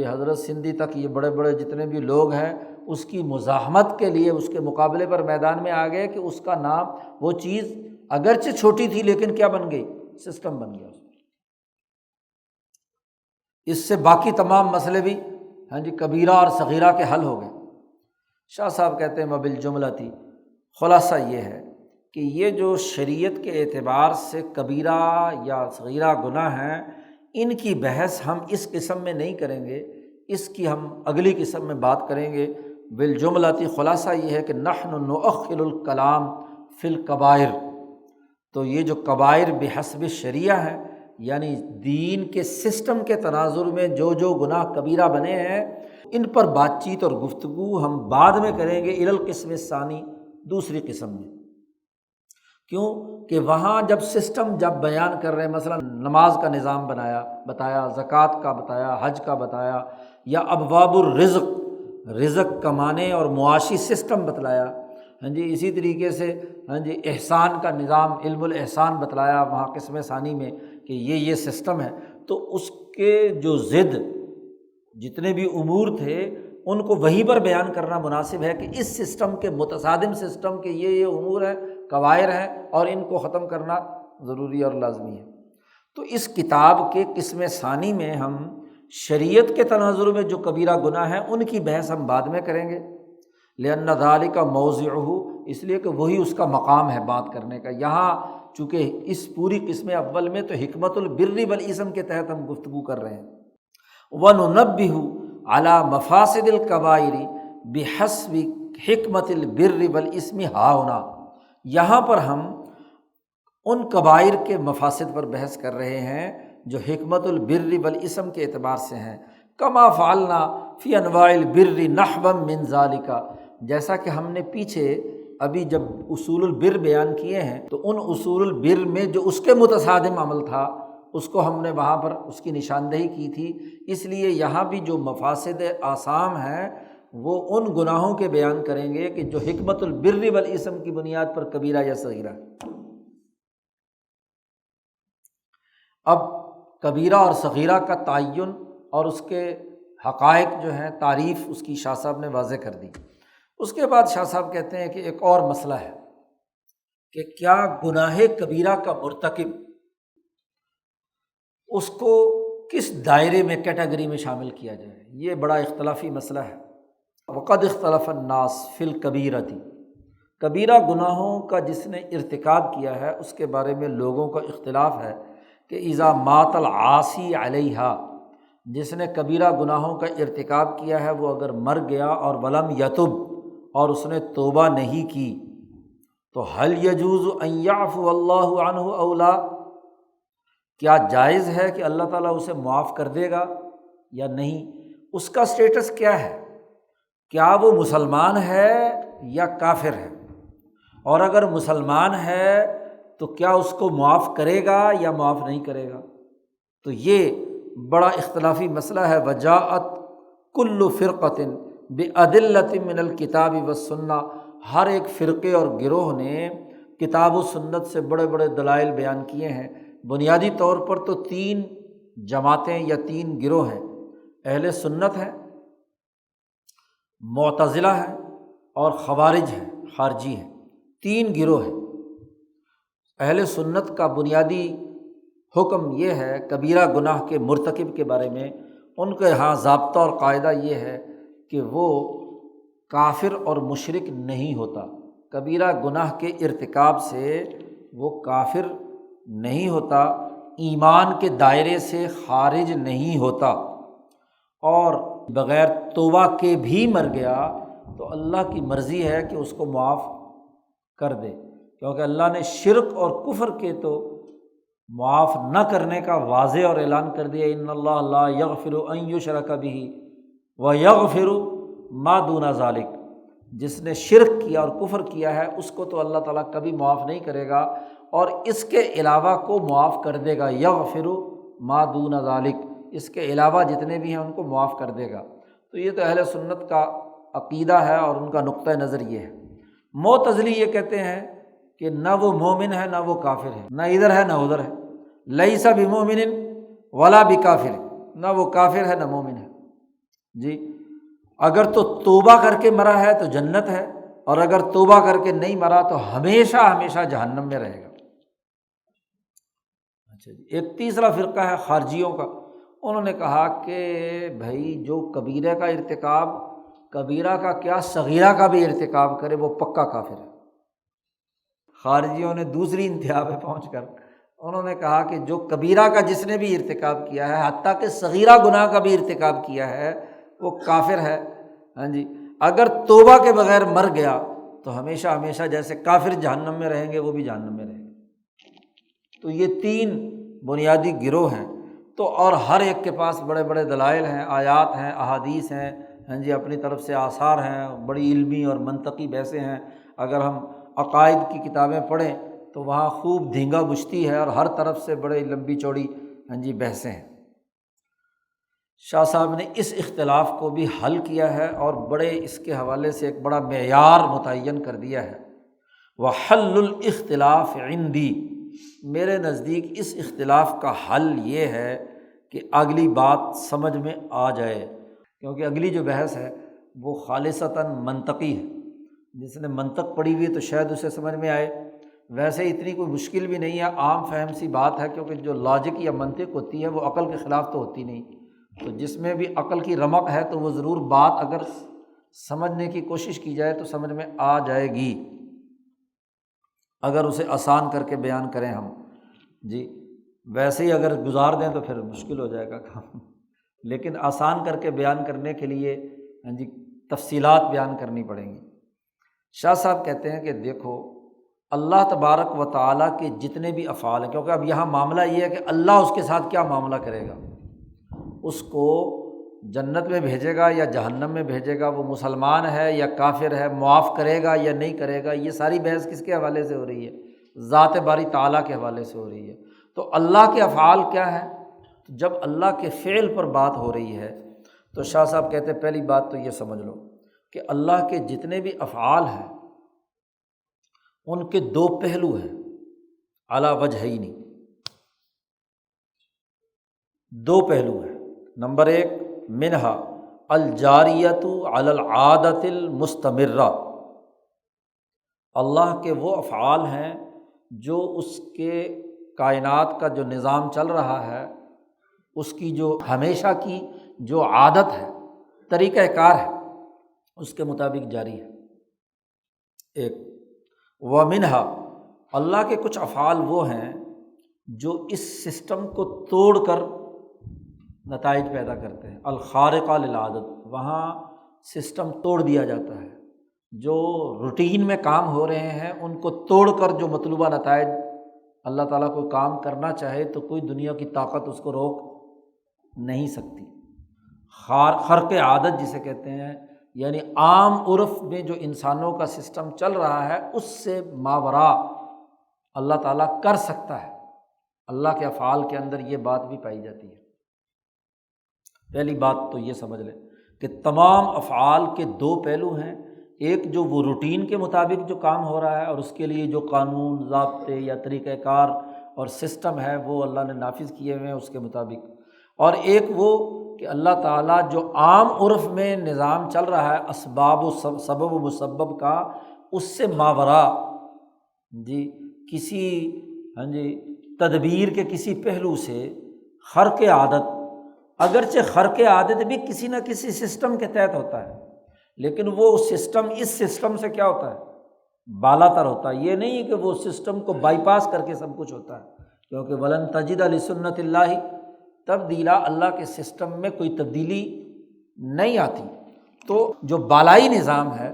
حضرت سندھی تک یہ بڑے بڑے جتنے بھی لوگ ہیں اس کی مزاحمت کے لیے اس کے مقابلے پر میدان میں آ گئے کہ اس کا نام، وہ چیز اگرچہ چھوٹی تھی لیکن کیا بن گئی؟ سسٹم بن گیا۔ اس سے باقی تمام مسئلے بھی کبیرہ اور صغیرہ کے حل ہو گئے۔ شاہ صاحب کہتے ہیں وبالجملہ خلاصہ یہ ہے کہ یہ جو شریعت کے اعتبار سے کبیرہ یا صغیرہ گناہ ہیں، ان کی بحث ہم اس قسم میں نہیں کریں گے، اس کی ہم اگلی قسم میں بات کریں گے۔ بالجملہ خلاصہ یہ ہے کہ نحن نؤخر الکلام فی الکبائر، تو یہ جو کبائر بحسب شریعہ ہیں، یعنی دین کے سسٹم کے تناظر میں جو گناہ کبیرہ بنے ہیں، ان پر بات چیت اور گفتگو ہم بعد میں کریں گے، الی القسم الثانی، دوسری قسم میں۔ کیوں کہ وہاں جب سسٹم بیان کر رہے ہیں، مثلا نماز کا نظام بتایا، زکوٰۃ کا بتایا، حج کا بتایا، یا ابواب الرزق، رزق کمانے اور معاشی سسٹم بتلایا، اسی طریقے سے احسان کا نظام، علم الاحسان بتلایا وہاں قسم ثانی میں کہ یہ سسٹم ہے، تو اس کے جو ضد جتنے بھی امور تھے ان کو وہیں پر بیان کرنا مناسب ہے کہ اس سسٹم کے متصادم سسٹم کے یہ امور ہیں، قوائر ہیں، اور ان کو ختم کرنا ضروری اور لازمی ہے۔ تو اس کتاب کے قسم ثانی میں ہم شریعت کے تناظر میں جو کبیرہ گناہ ہیں ان کی بحث ہم بعد میں کریں گے، لأن ذلک موضعہ، اس لیے کہ وہی اس کا مقام ہے بات کرنے کا۔ یہاں چونکہ اس پوری قسم اول میں تو حکمت البر والاسم کے تحت ہم گفتگو کر رہے ہیں، وَنُنَبِّهُ عَلَى مَفَاسِدِ الْكَبَائِرِ بِحَسْبِ حکمت البر والاسم ہاہنا، یہاں پر ہم ان کبائر کے مفاسد پر بحث کر رہے ہیں جو حکمت البر والاسم کے اعتبار سے ہیں، کما فعلنا فی انواع البر نحوا من ذالک، جیسا کہ ہم نے پیچھے ابھی جب اصول البر بیان کیے ہیں تو ان اصول البر میں جو اس کے متصادم عمل تھا اس کو ہم نے وہاں پر اس کی نشاندہی کی تھی۔ اس لیے یہاں بھی جو مفاسد آثام ہیں وہ ان گناہوں کے بیان کریں گے کہ جو حکمت البر والاسم کی بنیاد پر کبیرہ یا صغیرہ ہے۔ اب کبیرہ اور صغیرہ کا تعین اور اس کے حقائق جو ہیں، تعریف اس کی شاہ صاحب نے واضح کر دی۔ اس کے بعد شاہ صاحب کہتے ہیں کہ ایک اور مسئلہ ہے کہ کیا گناہ کبیرہ کا مرتکب اس کو کس دائرے میں، کیٹیگری میں شامل کیا جائے، یہ بڑا اختلافی مسئلہ ہے۔ وقد اختلف الناس فی الکبیرۃ، کبیرہ گناہوں کا جس نے ارتکاب کیا ہے اس کے بارے میں لوگوں کا اختلاف ہے کہ اذا مات العاصی علیہا، جس نے کبیرہ گناہوں کا ارتکاب کیا ہے وہ اگر مر گیا اور ولم یتب، اور اس نے توبہ نہیں کی، تو حل یجوز ان یعفو اللہ عنہ او لا، کیا جائز ہے کہ اللہ تعالیٰ اسے معاف کر دے گا یا نہیں؟ اس کا سٹیٹس کیا ہے؟ کیا وہ مسلمان ہے یا کافر ہے؟ اور اگر مسلمان ہے تو کیا اس کو معاف کرے گا یا معاف نہیں کرے گا؟ تو یہ بڑا اختلافی مسئلہ ہے۔ وجاءت کل فرقۃ بأدلۃ من الکتاب والسنہ، ہر ایک فرقے اور گروہ نے کتاب و سنت سے بڑے بڑے دلائل بیان کیے ہیں۔ بنیادی طور پر تو 3 جماعتیں یا 3 گروہ ہیں، اہل سنت ہیں، معتزلہ ہیں اور خوارج ہیں، خارجی ہیں، 3 گروہ ہیں۔ اہل سنت کا بنیادی حکم یہ ہے کبیرہ گناہ کے مرتکب کے بارے میں، ان کے ہاں ضابطہ اور قاعدہ یہ ہے کہ وہ کافر اور مشرک نہیں ہوتا، کبیرہ گناہ کے ارتکاب سے وہ کافر نہیں ہوتا، ایمان کے دائرے سے خارج نہیں ہوتا، اور بغیر توبہ کے بھی مر گیا تو اللہ کی مرضی ہے کہ اس کو معاف کر دے، کیونکہ اللہ نے شرک اور کفر کے تو معاف نہ کرنے کا واضح اور اعلان کر دیا، ان اللہ لا یغفر ان یشرک بہ ویغفر ما دون ذلک، جس نے شرک کیا اور کفر کیا ہے اس کو تو اللہ تعالیٰ کبھی معاف نہیں کرے گا، اور اس کے علاوہ کو معاف کر دے گا، یغفر ما دون ذلک، اس کے علاوہ جتنے بھی ہیں ان کو معاف کر دے گا۔ تو یہ تو اہل سنت کا عقیدہ ہے اور ان کا نقطہ نظر یہ ہے۔ معتزلی یہ کہتے ہیں کہ نہ وہ مومن ہے نہ وہ کافر ہے، نہ ادھر ہے نہ ادھر ہے، لیس بمومن ولا بکافر، نہ وہ کافر ہے نہ مومن ہے جی۔ اگر تو توبہ کر کے مرا ہے تو جنت ہے، اور اگر توبہ کر کے نہیں مرا تو ہمیشہ ہمیشہ جہنم میں رہے گا۔ اچھا جی، ایک تیسرا فرقہ ہے خارجیوں کا، انہوں نے کہا کہ بھائی جو کبیرہ کا ارتکاب، کبیرہ کا کیا صغیرہ کا بھی ارتکاب کرے وہ پکا کافر ہے۔ خارجیوں نے دوسری انتہا پہ پہنچ کر انہوں نے کہا کہ جو کبیرہ کا جس نے بھی ارتکاب کیا ہے، حتیٰ کہ صغیرہ گناہ کا بھی ارتکاب کیا ہے، وہ کافر ہے۔ ہاں جی، اگر توبہ کے بغیر مر گیا تو ہمیشہ ہمیشہ جیسے کافر جہنم میں رہیں گے وہ بھی جہنم میں رہیں گے۔ تو یہ تین بنیادی گروہ ہیں، تو اور ہر ایک کے پاس بڑے بڑے دلائل ہیں، آیات ہیں، احادیث ہیں، ہاں جی، اپنی طرف سے آثار ہیں، بڑی علمی اور منطقی بحثیں ہیں۔ اگر ہم عقائد کی کتابیں پڑھیں تو وہاں خوب دھینگا بجتی ہے اور ہر طرف سے بڑے لمبی چوڑی ہاں جی بحثیں ہیں۔ شاہ صاحب نے اس اختلاف کو بھی حل کیا ہے اور بڑے اس کے حوالے سے ایک بڑا معیار متعین کر دیا ہے۔ وحل الاختلاف عندی، میرے نزدیک اس اختلاف کا حل یہ ہے کہ اگلی بات سمجھ میں آ جائے، کیونکہ اگلی جو بحث ہے وہ خالصتاً منطقی ہے۔ جس نے منطق پڑھی ہوئی ہے تو شاید اسے سمجھ میں آئے، ویسے اتنی کوئی مشکل بھی نہیں ہے، عام فہم سی بات ہے، کیونکہ جو لاجک یا منطق ہوتی ہے وہ عقل کے خلاف تو ہوتی نہیں۔ تو جس میں بھی عقل کی رمق ہے تو وہ ضرور بات اگر سمجھنے کی کوشش کی جائے تو سمجھ میں آ جائے گی، اگر اسے آسان کر کے بیان کریں ہم جی۔ ویسے ہی اگر گزار دیں تو پھر مشکل ہو جائے گا کام، لیکن آسان کر کے بیان کرنے کے لیے ہاں جی تفصیلات بیان کرنی پڑیں گی۔ شاہ صاحب کہتے ہیں کہ دیکھو اللہ تبارک و تعالیٰ کے جتنے بھی افعال ہیں، کیونکہ اب یہاں معاملہ یہ ہے کہ اللہ اس کے ساتھ کیا معاملہ کرے گا، اس کو جنت میں بھیجے گا یا جہنم میں بھیجے گا، وہ مسلمان ہے یا کافر ہے، معاف کرے گا یا نہیں کرے گا، یہ ساری بحث کس کے حوالے سے ہو رہی ہے؟ ذات باری تعالیٰ کے حوالے سے ہو رہی ہے۔ تو اللہ کے افعال کیا ہیں؟ جب اللہ کے فعل پر بات ہو رہی ہے تو شاہ صاحب کہتے ہیں پہلی بات تو یہ سمجھ لو کہ اللہ کے جتنے بھی افعال ہیں ان کے دو پہلو ہیں، علی وجہین، دو پہلو ہیں۔ نمبر ایک، منہا الجاریۃ علی العادۃ المستمرہ، اللہ کے وہ افعال ہیں جو اس کے کائنات کا جو نظام چل رہا ہے، اس کی جو ہمیشہ کی جو عادت ہے، طریقہ کار ہے، اس کے مطابق جاری ہے ایک۔ ومنہا، اللہ کے کچھ افعال وہ ہیں جو اس سسٹم کو توڑ کر نتائج پیدا کرتے ہیں، الخارقہ للعادت، وہاں سسٹم توڑ دیا جاتا ہے، جو روٹین میں کام ہو رہے ہیں ان کو توڑ کر جو مطلوبہ نتائج، اللہ تعالیٰ کوئی کام کرنا چاہے تو کوئی دنیا کی طاقت اس کو روک نہیں سکتی۔ خرق عادت جسے کہتے ہیں، یعنی عام عرف میں جو انسانوں کا سسٹم چل رہا ہے اس سے ماوراء اللہ تعالیٰ کر سکتا ہے۔ اللہ کے افعال کے اندر یہ بات بھی پائی جاتی ہے۔ پہلی بات تو یہ سمجھ لیں کہ تمام افعال کے دو پہلو ہیں، ایک جو وہ روٹین کے مطابق جو کام ہو رہا ہے اور اس کے لیے جو قانون، ضابطے یا طریقہ کار اور سسٹم ہے وہ اللہ نے نافذ کیے ہوئے ہیں اس کے مطابق، اور ایک وہ کہ اللہ تعالیٰ جو عام عرف میں نظام چل رہا ہے اسباب و سبب و مسبب کا، اس سے ماوراء جی کسی ہاں جی تدبیر کے کسی پہلو سے خرق عادت، اگرچہ خرق عادت بھی کسی نہ کسی سسٹم کے تحت ہوتا ہے، لیکن وہ سسٹم اس سسٹم سے کیا ہوتا ہے؟ بالا تر ہوتا ہے۔ یہ نہیں کہ وہ سسٹم کو بائی پاس کر کے سب کچھ ہوتا ہے، کیونکہ ولن تجد لسنت اللہ تبدیلا، اللہ کے سسٹم میں کوئی تبدیلی نہیں آتی۔ تو جو بالائی نظام ہے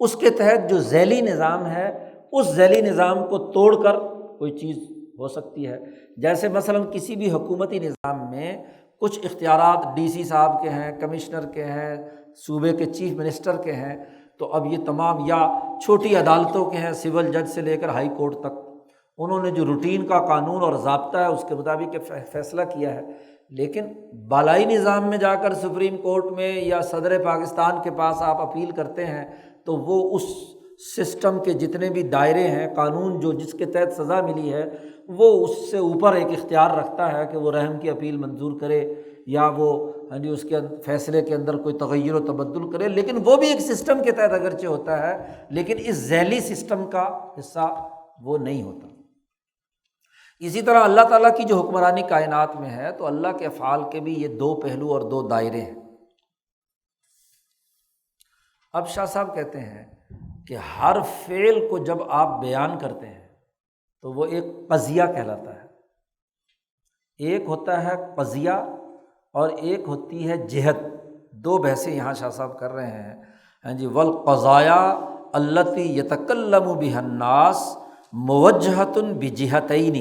اس کے تحت جو ذیلی نظام ہے، اس ذیلی نظام کو توڑ کر کوئی چیز ہو سکتی ہے۔ جیسے مثلاً کسی بھی حکومتی نظام میں کچھ اختیارات ڈی سی صاحب کے ہیں، کمشنر کے ہیں، صوبے کے چیف منسٹر کے ہیں، تو اب یہ تمام یا چھوٹی عدالتوں کے ہیں، سول جج سے لے کر ہائی کورٹ تک، انہوں نے جو روٹین کا قانون اور ضابطہ ہے اس کے مطابق فیصلہ کیا ہے۔ لیکن بالائی نظام میں جا کر سپریم کورٹ میں یا صدر پاکستان کے پاس آپ اپیل کرتے ہیں تو وہ اس سسٹم کے جتنے بھی دائرے ہیں، قانون جو جس کے تحت سزا ملی ہے، وہ اس سے اوپر ایک اختیار رکھتا ہے کہ وہ رحم کی اپیل منظور کرے یا وہ اس کے فیصلے کے اندر کوئی تغیر و تبدل کرے، لیکن وہ بھی ایک سسٹم کے تحت اگرچہ ہوتا ہے، لیکن اس ذیلی سسٹم کا حصہ وہ نہیں ہوتا۔ اسی طرح اللہ تعالیٰ کی جو حکمرانی کائنات میں ہے تو اللہ کے افعال کے بھی یہ دو پہلو اور دو دائرے ہیں۔ اب شاہ صاحب کہتے ہیں کہ ہر فعل کو جب آپ بیان کرتے ہیں تو وہ ایک قضیہ کہلاتا ہے۔ ایک ہوتا ہے قضیہ اور ایک ہوتی ہے جہت۔ دو بحثیں یہاں شاہ صاحب کر رہے ہیں والقضایا التی یتکلم بها الناس موجہۃ بجہتین۔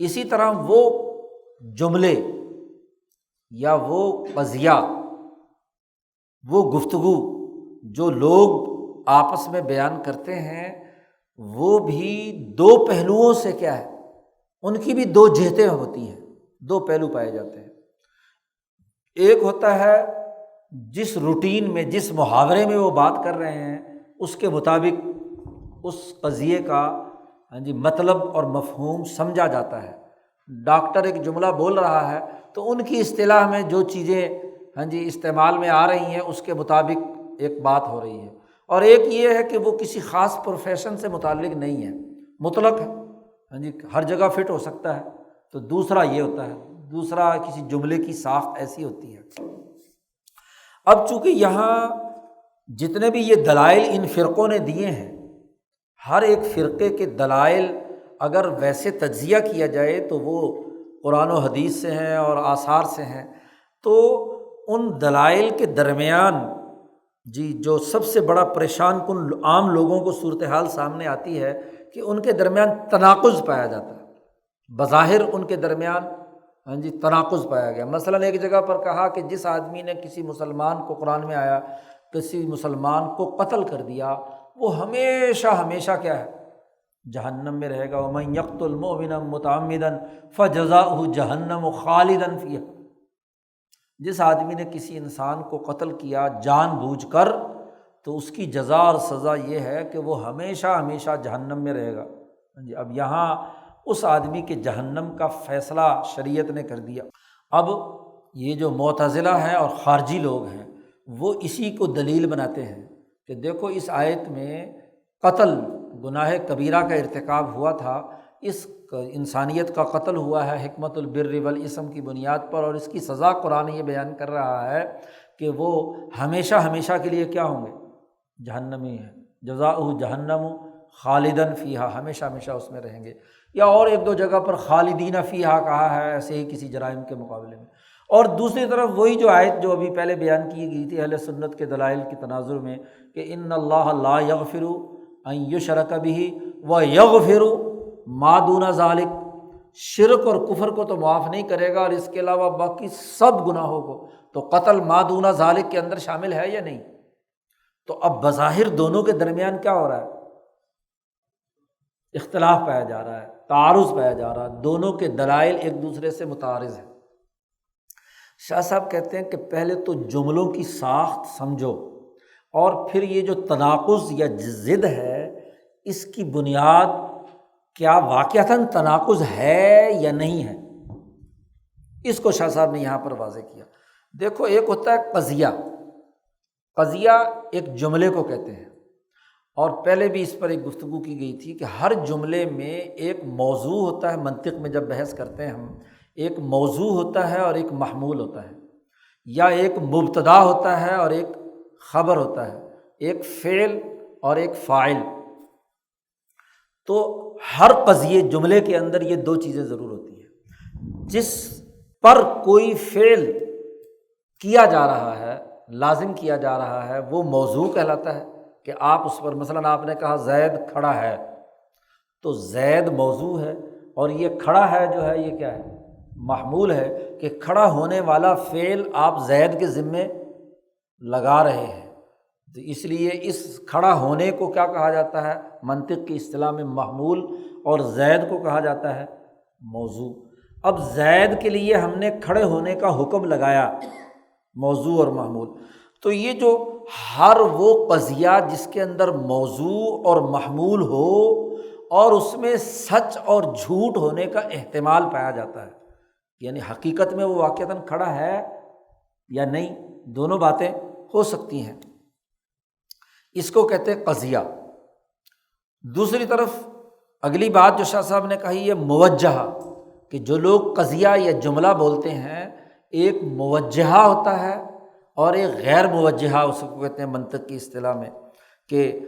اسی طرح وہ جملے یا وہ قضیہ، وہ گفتگو جو لوگ آپس میں بیان کرتے ہیں، وہ بھی دو پہلوؤں سے کیا ہے، ان کی بھی دو جہتیں ہوتی ہیں، دو پہلو پائے جاتے ہیں۔ ایک ہوتا ہے جس روٹین میں، جس محاورے میں وہ بات کر رہے ہیں اس کے مطابق اس قضیے کا مطلب اور مفہوم سمجھا جاتا ہے۔ ڈاکٹر ایک جملہ بول رہا ہے تو ان کی اصطلاح میں جو چیزیں استعمال میں آ رہی ہیں اس کے مطابق ایک بات ہو رہی ہے، اور ایک یہ ہے کہ وہ کسی خاص پروفیشن سے متعلق نہیں ہے، مطلق ہے، ہر جگہ فٹ ہو سکتا ہے۔ تو دوسرا یہ ہوتا ہے، دوسرا کسی جملے کی ساخت ایسی ہوتی ہے۔ اب چونکہ یہاں جتنے بھی یہ دلائل ان فرقوں نے دیے ہیں، ہر ایک فرقے کے دلائل اگر ویسے تجزیہ کیا جائے تو وہ قرآن و حدیث سے ہیں اور آثار سے ہیں، تو ان دلائل کے درمیان جو سب سے بڑا پریشان کن عام لوگوں کو صورتحال سامنے آتی ہے کہ ان کے درمیان تناقض پایا جاتا ہے۔ بظاہر ان کے درمیان تناقض پایا گیا۔ مثلاً ایک جگہ پر کہا کہ جس آدمی نے کسی مسلمان کو، قرآن میں آیا، کسی مسلمان کو قتل کر دیا، وہ ہمیشہ ہمیشہ کیا ہے، جہنم میں رہے گا۔ وَمَن يَقْتُلْ مُؤْمِنًا مُتَعَمِّدًا فَجَزَاؤُهُ جَهَنَّمُ خَالِدًا فِيهَا۔ جس آدمی نے کسی انسان کو قتل کیا جان بوجھ کر تو اس کی جزا اور سزا یہ ہے کہ وہ ہمیشہ ہمیشہ جہنم میں رہے گا۔ اب یہاں اس آدمی کے جہنم کا فیصلہ شریعت نے کر دیا۔ اب یہ جو معتزلہ ہیں اور خارجی لوگ ہیں وہ اسی کو دلیل بناتے ہیں کہ دیکھو اس آیت میں قتل گناہ کبیرہ کا ارتکاب ہوا تھا، اس انسانیت کا قتل ہوا ہے حکمت البر والاسم کی بنیاد پر، اور اس کی سزا قرآن یہ بیان کر رہا ہے کہ وہ ہمیشہ ہمیشہ کے لیے کیا ہوں گے، جہنمی ہے، جزاؤہ جہنم خالدن فیہا، ہمیشہ ہمیشہ اس میں رہیں گے۔ یا اور ایک دو جگہ پر خالدین فیہا کہا ہے، ایسے ہی کسی جرائم کے مقابلے میں۔ اور دوسری طرف وہی جو آیت جو ابھی پہلے بیان کی گئی تھی اہل سنت کے دلائل کے تناظر میں کہ ان اللہ لا یغفر ان یشرک بہ ویغفر ما دون ذلک، شرک اور کفر کو تو معاف نہیں کرے گا اور اس کے علاوہ باقی سب گناہوں کو، تو قتل ما دون ذلک کے اندر شامل ہے یا نہیں؟ تو اب بظاہر دونوں کے درمیان کیا ہو رہا ہے، اختلاف پایا جا رہا ہے، تعارض پایا جا رہا ہے، دونوں کے دلائل ایک دوسرے سے متعارض ہیں۔ شاہ صاحب کہتے ہیں کہ پہلے تو جملوں کی ساخت سمجھو، اور پھر یہ جو تناقض یا ضد ہے اس کی بنیاد کیا واقعتاً تناقض ہے یا نہیں ہے، اس کو شاہ صاحب نے یہاں پر واضح کیا۔ دیکھو ایک ہوتا ہے قضیہ، قضیہ ایک جملے کو کہتے ہیں، اور پہلے بھی اس پر ایک گفتگو کی گئی تھی کہ ہر جملے میں ایک موضوع ہوتا ہے، منطق میں جب بحث کرتے ہیں ہم، ایک موضوع ہوتا ہے اور ایک محمول ہوتا ہے، یا ایک مبتدا ہوتا ہے اور ایک خبر ہوتا ہے، ایک فعل اور ایک فاعل۔ تو ہر قضیے جملے کے اندر یہ دو چیزیں ضرور ہوتی ہیں۔ جس پر کوئی فعل کیا جا رہا ہے، لازم کیا جا رہا ہے، وہ موضوع کہلاتا ہے کہ آپ اس پر، مثلاً آپ نے کہا زید کھڑا ہے، تو زید موضوع ہے اور یہ کھڑا ہے جو ہے یہ کیا ہے؟ محمول ہے، کہ کھڑا ہونے والا فعل آپ زید کے ذمے لگا رہے ہیں، تو اس لیے اس کھڑا ہونے کو کیا کہا جاتا ہے منطق کی اصطلاح میں؟ محمول، اور زید کو کہا جاتا ہے موضوع۔ اب زید کے لیے ہم نے کھڑے ہونے کا حکم لگایا، موضوع اور محمول، تو یہ جو ہر وہ قضیہ جس کے اندر موضوع اور محمول ہو اور اس میں سچ اور جھوٹ ہونے کا احتمال پایا جاتا ہے، یعنی حقیقت میں وہ واقعتاً کھڑا ہے یا نہیں، دونوں باتیں ہو سکتی ہیں، اس کو کہتے ہیں قضیہ۔ دوسری طرف اگلی بات جو شاہ صاحب نے کہی ہے موجہ، کہ جو لوگ قضیہ یا جملہ بولتے ہیں، ایک موجہ ہوتا ہے اور ایک غیر موجہ، اس کو کہتے ہیں منطق کی اصطلاح میں، کہ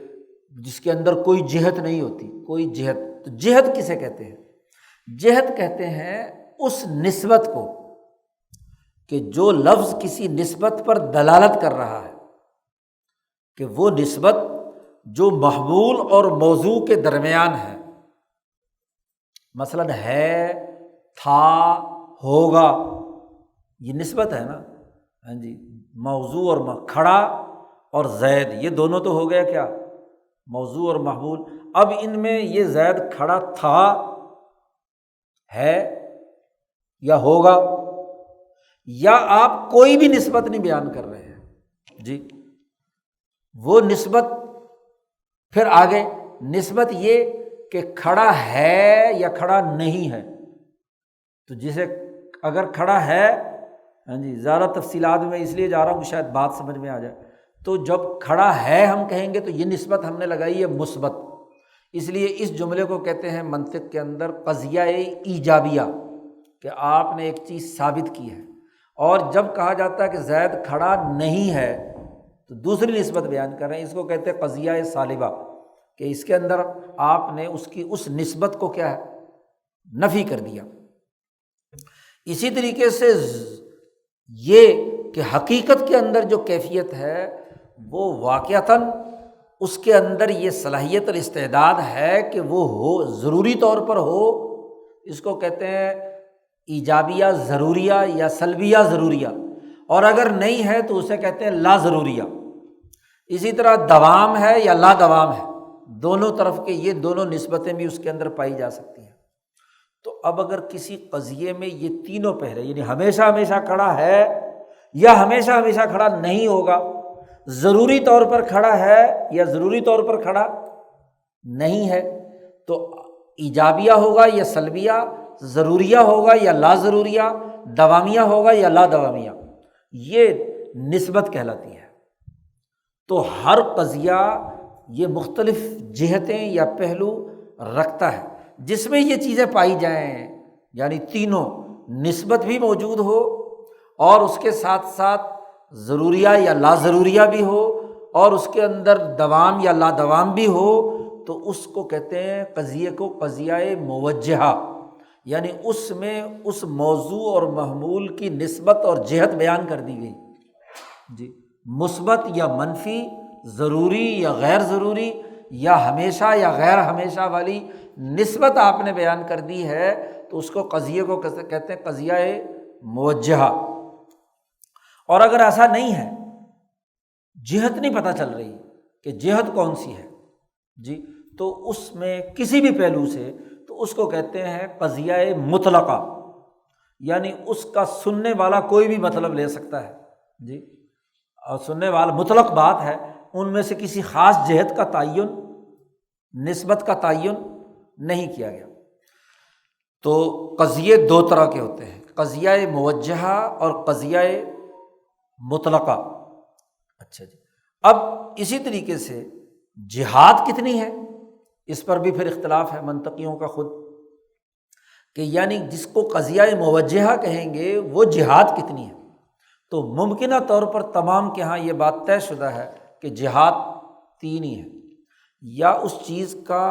جس کے اندر کوئی جہت نہیں ہوتی، کوئی جہت۔ تو جہت کسے کہتے ہیں؟ جہت کہتے ہیں اس نسبت کو کہ جو لفظ کسی نسبت پر دلالت کر رہا ہے، کہ وہ نسبت جو محمول اور موضوع کے درمیان ہے، مثلاً ہے، تھا، ہوگا، یہ نسبت ہے نا، ہاں جی، موضوع اور کھڑا اور زید، یہ دونوں تو ہو گیا کیا؟ موضوع اور محمول۔ اب ان میں یہ زید کھڑا تھا، ہے یا ہوگا، یا آپ کوئی بھی نسبت نہیں بیان کر رہے ہیں جی، وہ نسبت پھر آگے نسبت یہ کہ کھڑا ہے یا کھڑا نہیں ہے۔ تو جسے اگر کھڑا ہے، ہاں جی، زیادہ تفصیلات میں اس لیے جا رہا ہوں کہ شاید بات سمجھ میں آ جائے، تو جب کھڑا ہے ہم کہیں گے تو یہ نسبت ہم نے لگائی ہے مثبت، اس لیے اس جملے کو کہتے ہیں منطق کے اندر قضیہ ایجابیہ، کہ آپ نے ایک چیز ثابت کی ہے۔ اور جب کہا جاتا ہے کہ زید کھڑا نہیں ہے تو دوسری نسبت بیان کر رہے ہیں، اس کو کہتے ہیں قضیہ سالبہ، کہ اس کے اندر آپ نے اس کی اس نسبت کو کیا ہے؟ نفی کر دیا۔ اسی طریقے سے یہ کہ حقیقت کے اندر جو کیفیت ہے وہ واقعتاً اس کے اندر یہ صلاحیت اور استعداد ہے کہ وہ ہو، ضروری طور پر ہو، اس کو کہتے ہیں ایجابیہ ضروریہ یا سلبیہ ضروریہ، اور اگر نہیں ہے تو اسے کہتے ہیں لا ضروریہ۔ اسی طرح دوام ہے یا لا دوام ہے، دونوں طرف کے یہ دونوں نسبتیں بھی اس کے اندر پائی جا سکتی ہیں۔ تو اب اگر کسی قضیے میں یہ تینوں پہلے، یعنی ہمیشہ ہمیشہ کھڑا ہے یا ہمیشہ ہمیشہ کھڑا نہیں ہوگا، ضروری طور پر کھڑا ہے یا ضروری طور پر کھڑا نہیں ہے، تو ایجابیہ ہوگا یا سلبیہ، ضروریہ ہوگا یا لا ضروریہ، دوامیہ ہوگا یا لا دوامیہ، یہ نسبت کہلاتی ہے۔ تو ہر قضیہ یہ مختلف جہتیں یا پہلو رکھتا ہے جس میں یہ چیزیں پائی جائیں، یعنی تینوں، نسبت بھی موجود ہو اور اس کے ساتھ ساتھ ضروریہ یا لا ضروریہ بھی ہو، اور اس کے اندر دوام یا لا دوام بھی ہو، تو اس کو کہتے ہیں قضیے کو قضیہ موجہہ، یعنی اس میں اس موضوع اور محمول کی نسبت اور جہت بیان کر دی گئی جی، مثبت یا منفی، ضروری یا غیر ضروری، یا ہمیشہ یا غیر ہمیشہ والی نسبت آپ نے بیان کر دی ہے، تو اس کو قضیے کو کہتے ہیں قضیہ موجہہ۔ اور اگر ایسا نہیں ہے، جہت نہیں پتہ چل رہی کہ جہت کون سی ہے جی، تو اس میں کسی بھی پہلو سے، تو اس کو کہتے ہیں قضیہ مطلقہ، یعنی اس کا سننے والا کوئی بھی مطلب لے سکتا ہے جی، اور سننے والا مطلق بات ہے، ان میں سے کسی خاص جہت کا تعین، نسبت کا تعین نہیں کیا گیا۔ تو قضیے دو طرح کے ہوتے ہیں، قضیہ موجہہ اور قضیہ مطلقہ۔ اچھا جی، اب اسی طریقے سے جہاد کتنی ہے، اس پر بھی پھر اختلاف ہے منطقیوں کا خود، کہ یعنی جس کو قضیہ موجہہ کہیں گے وہ جہاد کتنی ہے۔ تو ممکنہ طور پر تمام کے ہاں یہ بات طے شدہ ہے کہ جہاد تین ہی ہے، یا اس چیز کا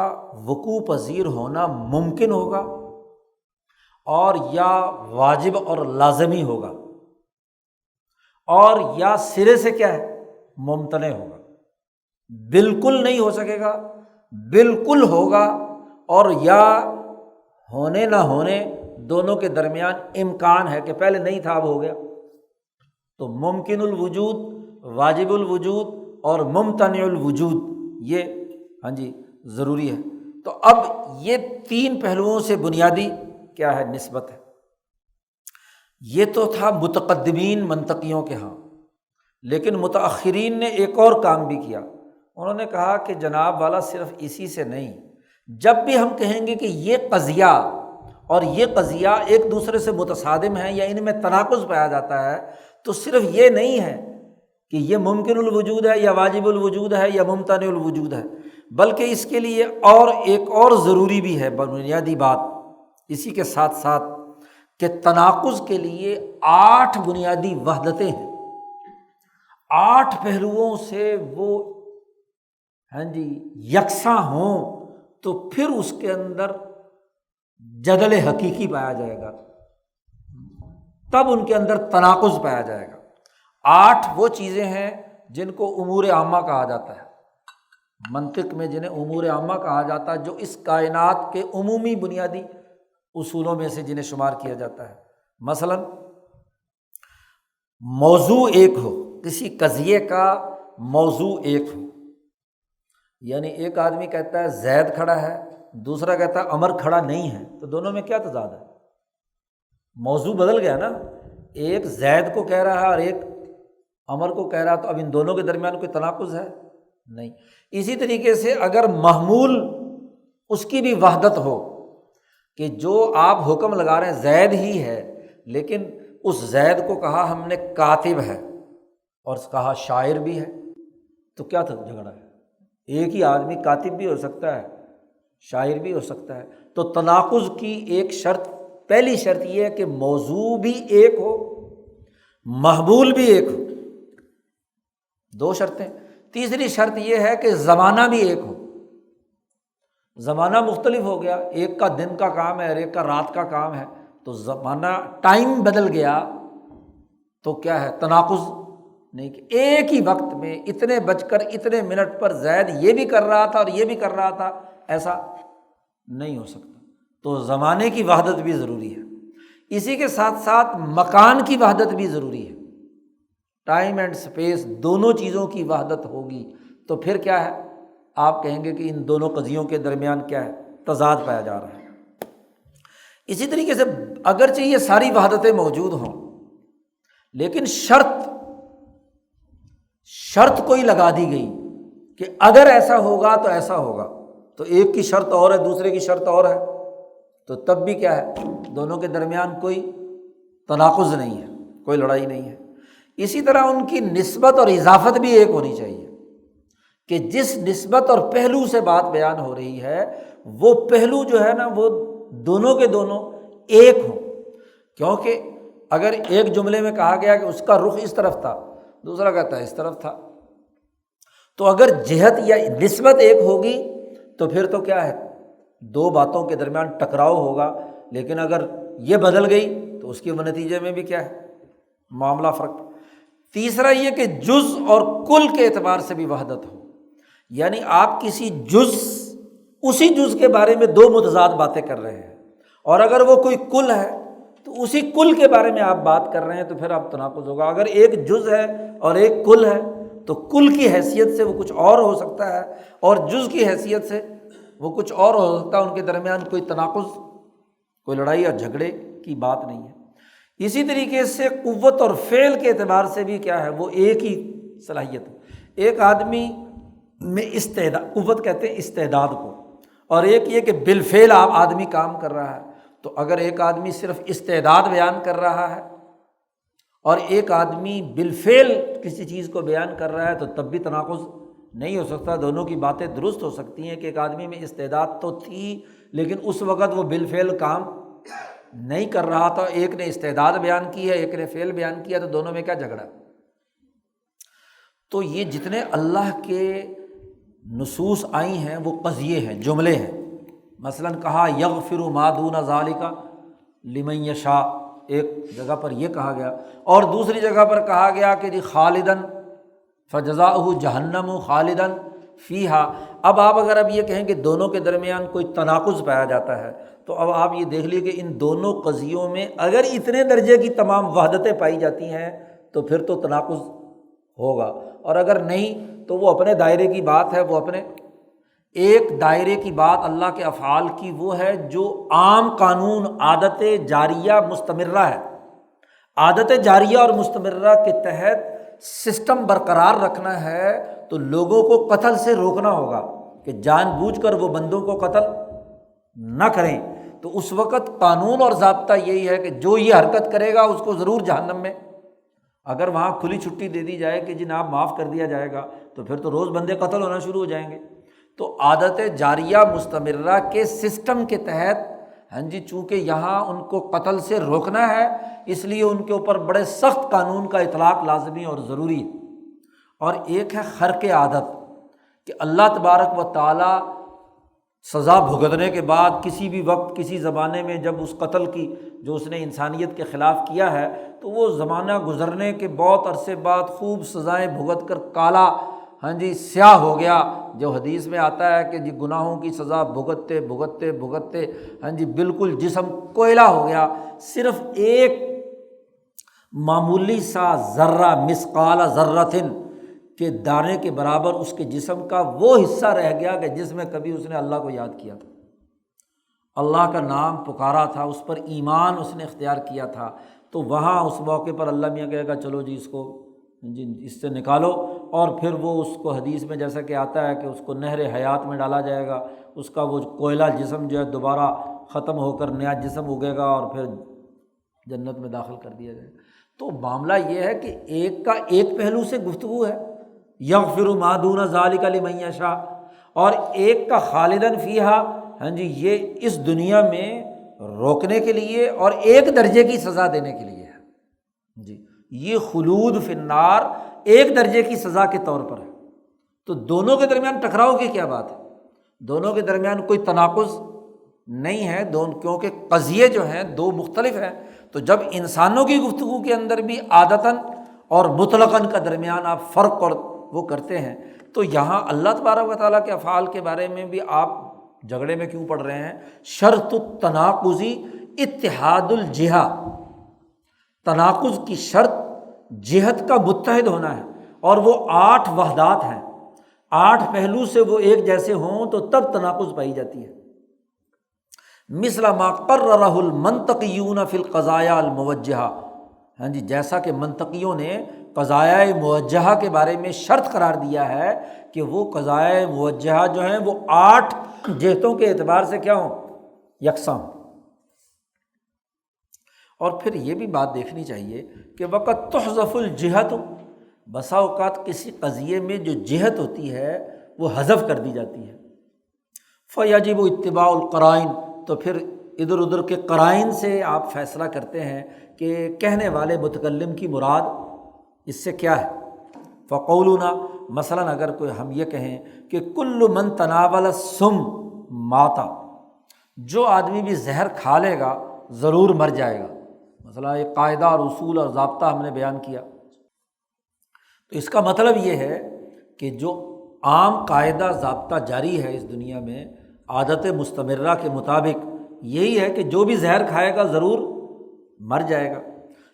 وقوع پذیر ہونا ممکن ہوگا، اور یا واجب اور لازمی ہوگا، اور یا سرے سے کیا ہے ممتنع ہوگا، بالکل نہیں ہو سکے گا، بالکل ہوگا، اور یا ہونے نہ ہونے دونوں کے درمیان امکان ہے کہ پہلے نہیں تھا اب ہو گیا، تو ممکن الوجود، واجب الوجود اور ممتنع الوجود یہ ضروری ہے۔ تو اب یہ تین پہلوؤں سے بنیادی کیا ہے نسبت ہے۔ یہ تو تھا متقدمین منطقیوں کے ہاں، لیکن متأخرین نے ایک اور کام بھی کیا۔ انہوں نے کہا کہ جناب والا صرف اسی سے نہیں، جب بھی ہم کہیں گے کہ یہ قضیہ اور یہ قضیہ ایک دوسرے سے متصادم ہیں یا ان میں تناقض پایا جاتا ہے، تو صرف یہ نہیں ہے کہ یہ ممکن الوجود ہے یا واجب الوجود ہے یا ممتنع الوجود ہے، بلکہ اس کے لیے اور ایک اور ضروری بھی ہے بنیادی بات اسی کے ساتھ ساتھ، کہ تناقض کے لیے 8 بنیادی وحدتیں ہیں، 8 پہلوؤں سے وہ یکساں ہوں تو پھر اس کے اندر جدل حقیقی پایا جائے گا، تب ان کے اندر تناقض پایا جائے گا۔ 8 وہ چیزیں ہیں جن کو امور عامہ کہا جاتا ہے، منطق میں جنہیں امور عامہ کہا جاتا ہے، جو اس کائنات کے عمومی بنیادی اصولوں میں سے جنہیں شمار کیا جاتا ہے۔ مثلا موضوع ایک ہو، کسی قضیے کا موضوع ایک ہو، یعنی ایک آدمی کہتا ہے زید کھڑا ہے، دوسرا کہتا ہے عمر کھڑا نہیں ہے، تو دونوں میں کیا تضاد ہے؟ موضوع بدل گیا نا، ایک زید کو کہہ رہا ہے اور ایک عمر کو کہہ رہا، تو اب ان دونوں کے درمیان کوئی تناقض ہے؟ نہیں۔ اسی طریقے سے اگر محمول اس کی بھی وحدت ہو کہ جو آپ حکم لگا رہے ہیں زید ہی ہے، لیکن اس زید کو کہا ہم نے کاتب ہے اور کہا شاعر بھی ہے، تو کیا جھگڑا ہے؟ ایک ہی آدمی کاتب بھی ہو سکتا ہے، شاعر بھی ہو سکتا ہے۔ تو تناقض کی ایک شرط، پہلی شرط یہ ہے کہ موضوع بھی ایک ہو، محمول بھی ایک ہو، 2 شرطیں۔ تیسری شرط یہ ہے کہ زمانہ بھی ایک ہو۔ زمانہ مختلف ہو گیا، ایک کا دن کا کام ہے اور ایک کا رات کا کام ہے، تو زمانہ ٹائم بدل گیا تو کیا ہے؟ تناقض نہیں کہ ایک ہی وقت میں اتنے بج کر اتنے منٹ پر زید یہ بھی کر رہا تھا اور یہ بھی کر رہا تھا، ایسا نہیں ہو سکتا۔ تو زمانے کی وحدت بھی ضروری ہے، اسی کے ساتھ ساتھ مکان کی وحدت بھی ضروری ہے، ٹائم اینڈ سپیس دونوں چیزوں کی وحدت ہوگی تو پھر کیا ہے؟ آپ کہیں گے کہ ان دونوں قضیوں کے درمیان کیا ہے؟ تضاد پایا جا رہا ہے۔ اسی طریقے سے اگرچہ یہ ساری وحدتیں موجود ہوں، لیکن شرط کوئی لگا دی گئی کہ اگر ایسا ہوگا تو ایسا ہوگا، تو ایک کی شرط اور ہے، دوسرے کی شرط اور ہے، تو تب بھی کیا ہے؟ دونوں کے درمیان کوئی تناقض نہیں ہے، کوئی لڑائی نہیں ہے۔ اسی طرح ان کی نسبت اور اضافت بھی ایک ہونی چاہیے، کہ جس نسبت اور پہلو سے بات بیان ہو رہی ہے وہ پہلو جو ہے نا وہ دونوں کے دونوں ایک ہوں، کیونکہ اگر ایک جملے میں کہا گیا کہ اس کا رخ اس طرف تھا، دوسرا کہتا ہے اس طرف تھا، تو اگر جہت یا نسبت ایک ہوگی تو پھر تو کیا ہے؟ 2 باتوں کے درمیان ٹکراؤ ہوگا، لیکن اگر یہ بدل گئی تو اس کے نتیجے میں بھی کیا ہے؟ معاملہ فرق۔ تیسرا یہ کہ جز اور کل کے اعتبار سے بھی وحدت ہو، یعنی آپ کسی اسی جز کے بارے میں 2 متضاد باتیں کر رہے ہیں، اور اگر وہ کوئی کل ہے تو اسی کل کے بارے میں آپ بات کر رہے ہیں، تو پھر آپ تناقض ہوگا۔ اگر ایک جز ہے اور ایک کل ہے تو کل کی حیثیت سے وہ کچھ اور ہو سکتا ہے اور جز کی حیثیت سے وہ کچھ اور ہو سکتا ہے، ان کے درمیان کوئی تناقض، کوئی لڑائی اور جھگڑے کی بات نہیں ہے۔ اسی طریقے سے قوت اور فعل کے اعتبار سے بھی کیا ہے؟ وہ ایک ہی صلاحیت ہے۔ ایک آدمی میں استعداد، قوت کہتے ہیں استعداد کو، اور ایک یہ کہ بالفعل آپ آدمی کام کر رہا ہے۔ تو اگر ایک آدمی صرف استعداد بیان کر رہا ہے اور ایک آدمی بالفعل کسی چیز کو بیان کر رہا ہے تو تب بھی تناقض نہیں ہو سکتا، دونوں کی باتیں درست ہو سکتی ہیں کہ ایک آدمی میں استعداد تو تھی لیکن اس وقت وہ بالفعل کام نہیں کر رہا تھا، ایک نے استعداد بیان کی ہے ایک نے فعل بیان کیا، تو دونوں میں کیا جھگڑا؟ تو یہ جتنے اللہ کے نصوص آئی ہیں وہ قضیے ہیں، جملے ہیں۔ مثلاً کہا یغفر ما دون ذالک لمن یشاء، ایک جگہ پر یہ کہا گیا، اور دوسری جگہ پر کہا گیا کہ جی خالداً فجزاؤہ جہنم خالداً فیہا۔ اب آپ اگر یہ کہیں کہ دونوں کے درمیان کوئی تناقض پایا جاتا ہے تو اب آپ یہ دیکھ لیے کہ ان دونوں قضیوں میں اگر اتنے درجے کی تمام وحدتیں پائی جاتی ہیں تو پھر تو تناقض ہوگا، اور اگر نہیں تو وہ اپنے دائرے کی بات ہے، وہ اپنے ایک دائرے کی بات اللہ کے افعال کی وہ ہے جو عام قانون عادت جاریہ مستمرہ ہے، عادت جاریہ اور مستمرہ کے تحت سسٹم برقرار رکھنا ہے تو لوگوں کو قتل سے روکنا ہوگا کہ جان بوجھ کر وہ بندوں کو قتل نہ کریں، تو اس وقت قانون اور ضابطہ یہی ہے کہ جو یہ حرکت کرے گا اس کو ضرور جہنم میں، اگر وہاں کھلی چھٹی دے دی جائے کہ جناب معاف کر دیا جائے گا تو پھر تو روز بندے قتل ہونا شروع ہو جائیں گے۔ تو عادت جاریہ مستمرہ کے سسٹم کے تحت چونکہ یہاں ان کو قتل سے روکنا ہے، اس لیے ان کے اوپر بڑے سخت قانون کا اطلاق لازمی اور ضروری ہے۔ اور ایک ہے خرق عادت کہ اللہ تبارک و تعالیٰ سزا بھگتنے کے بعد کسی بھی وقت کسی زمانے میں جب اس قتل کی جو اس نے انسانیت کے خلاف کیا ہے تو وہ زمانہ گزرنے کے بہت عرصے بعد خوب سزائیں بھگت کر کالا سیاہ ہو گیا، جو حدیث میں آتا ہے کہ جی گناہوں کی سزا بھگتتے بھگتتے بھگتتے بالکل جسم کوئلہ ہو گیا، صرف ایک معمولی سا ذرہ مثقال ذرۃ کے دانے کے برابر اس کے جسم کا وہ حصہ رہ گیا کہ جس میں کبھی اس نے اللہ کو یاد کیا تھا، اللہ کا نام پکارا تھا، اس پر ایمان اس نے اختیار کیا تھا، تو وہاں اس موقع پر اللہ میاں کہے گا چلو جی اس کو اس سے نکالو، اور پھر وہ اس کو حدیث میں جیسا کہ آتا ہے کہ اس کو نہر حیات میں ڈالا جائے گا، اس کا وہ کوئلہ جسم جو ہے دوبارہ ختم ہو کر نیا جسم اگے گا اور پھر جنت میں داخل کر دیا جائے گا۔ تو معاملہ یہ ہے کہ ایک کا ایک پہلو سے گفتگو ہے، یغفر ما دون ذالک لمن یشاء، اور ایک کا خالداً فیہا یہ اس دنیا میں روکنے کے لیے اور ایک درجے کی سزا دینے کے لیے ہے یہ خلود فی النار ایک درجے کی سزا کے طور پر ہے۔ تو دونوں کے درمیان ٹکراؤ کی کیا بات ہے؟ دونوں کے درمیان کوئی تناقض نہیں ہے، کیونکہ قضیے جو ہیں دو مختلف ہیں۔ تو جب انسانوں کی گفتگو کے اندر بھی عادتاً اور مطلقاً کا درمیان آپ فرق اور وہ کرتے ہیں، تو یہاں اللہ تبارک و تعالیٰ کے افعال کے بارے میں بھی آپ جھگڑے میں کیوں پڑ رہے ہیں؟ شرط التناقضی اتحاد الجہہ، تناقض کی شرط جہت کا متحد ہونا ہے، اور وہ 8 وحدات ہیں، 8 پہلو سے وہ ایک جیسے ہوں تو تب تناقض پائی جاتی ہے۔ مثل ما قررہ المنطقیون فی القضایا الموجہہ، جیسا کہ منطقیوں نے قضایا موجہہ کے بارے میں شرط قرار دیا ہے کہ وہ قضایا موجہہ جو ہیں وہ 8 جہتوں کے اعتبار سے کیا ہوں؟ یکساں ہوں۔ اور پھر یہ بھی بات دیکھنی چاہیے کہ وقت تحذف الجہت، بسا اوقات کسی قضیے میں جو جہت ہوتی ہے وہ حذف کر دی جاتی ہے، فیجب اتباع القرائن، تو پھر ادھر ادھر کے قرائن سے آپ فیصلہ کرتے ہیں کہ کہنے والے متکلم کی مراد اس سے کیا ہے۔ فقولنا، مثلاً اگر کوئی ہم یہ کہیں کہ کل من تناول السم ماتا، جو آدمی بھی زہر کھا لے گا ضرور مر جائے گا، مثلا ایک قاعدہ اور اصول اور ضابطہ ہم نے بیان کیا، تو اس کا مطلب یہ ہے کہ جو عام قاعدہ ضابطہ جاری ہے اس دنیا میں عادت مستمرہ کے مطابق یہی ہے کہ جو بھی زہر کھائے گا ضرور مر جائے گا۔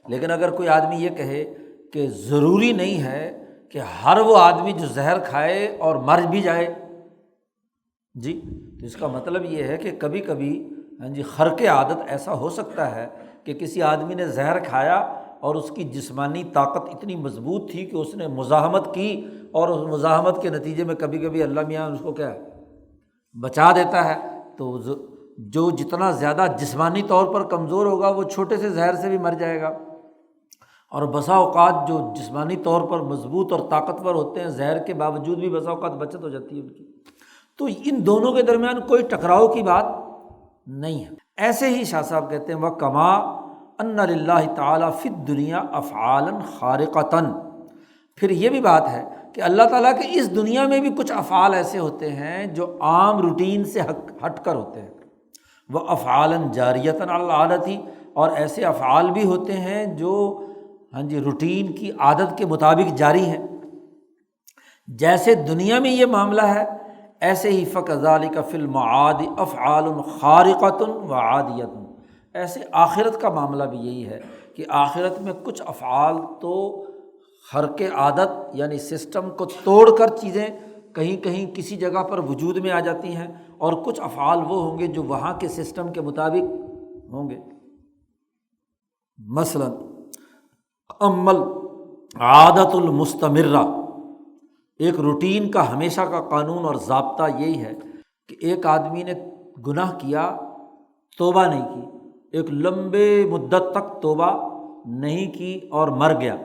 لیکن اگر کوئی آدمی یہ کہے کہ ضروری نہیں ہے کہ ہر وہ آدمی جو زہر کھائے اور مر بھی جائے، تو اس کا مطلب یہ ہے کہ کبھی کبھی خرق عادت ایسا ہو سکتا ہے کہ کسی آدمی نے زہر کھایا اور اس کی جسمانی طاقت اتنی مضبوط تھی کہ اس نے مزاحمت کی، اور اس مزاحمت کے نتیجے میں کبھی کبھی اللہ میاں اس کو کیا بچا دیتا ہے، تو جو جتنا زیادہ جسمانی طور پر کمزور ہوگا وہ چھوٹے سے زہر سے بھی مر جائے گا، اور بسا اوقات جو جسمانی طور پر مضبوط اور طاقتور ہوتے ہیں زہر کے باوجود بھی بسا اوقات بچت ہو جاتی ہے ان کی۔ تو ان دونوں کے درمیان کوئی ٹکراؤ کی بات نہیں ہے۔ ایسے ہی شاہ صاحب کہتے ہیں وَكَمَا أَنَّ لِلَّهِ تَعَالَى فِي الدُّنْيَا أَفْعَالًا خَارِقَةً، پھر یہ بھی بات ہے کہ اللہ تعالیٰ کے اس دنیا میں بھی کچھ افعال ایسے ہوتے ہیں جو عام روٹین سے ہٹ کر ہوتے ہیں، وَأَفْعَالًا جَارِيَةً عَلَى الْعَادَةِ، اور ایسے افعال بھی ہوتے ہیں جو روٹین کی عادت کے مطابق جاری ہیں۔ جیسے دنیا میں یہ معاملہ ہے ایسے ہی فکذالک فی المعاد افعال خارقۃ وعادیۃ، ایسے آخرت کا معاملہ بھی یہی ہے کہ آخرت میں کچھ افعال تو خرق عادت یعنی سسٹم کو توڑ کر چیزیں کہیں کہیں کسی جگہ پر وجود میں آ جاتی ہیں، اور کچھ افعال وہ ہوں گے جو وہاں کے سسٹم کے مطابق ہوں گے۔ مثلاً عمل عادت المستمرہ، ایک روٹین کا ہمیشہ کا قانون اور ضابطہ یہی ہے کہ ایک آدمی نے گناہ کیا، توبہ نہیں کی، ایک لمبے مدت تک توبہ نہیں کی اور مر گیا،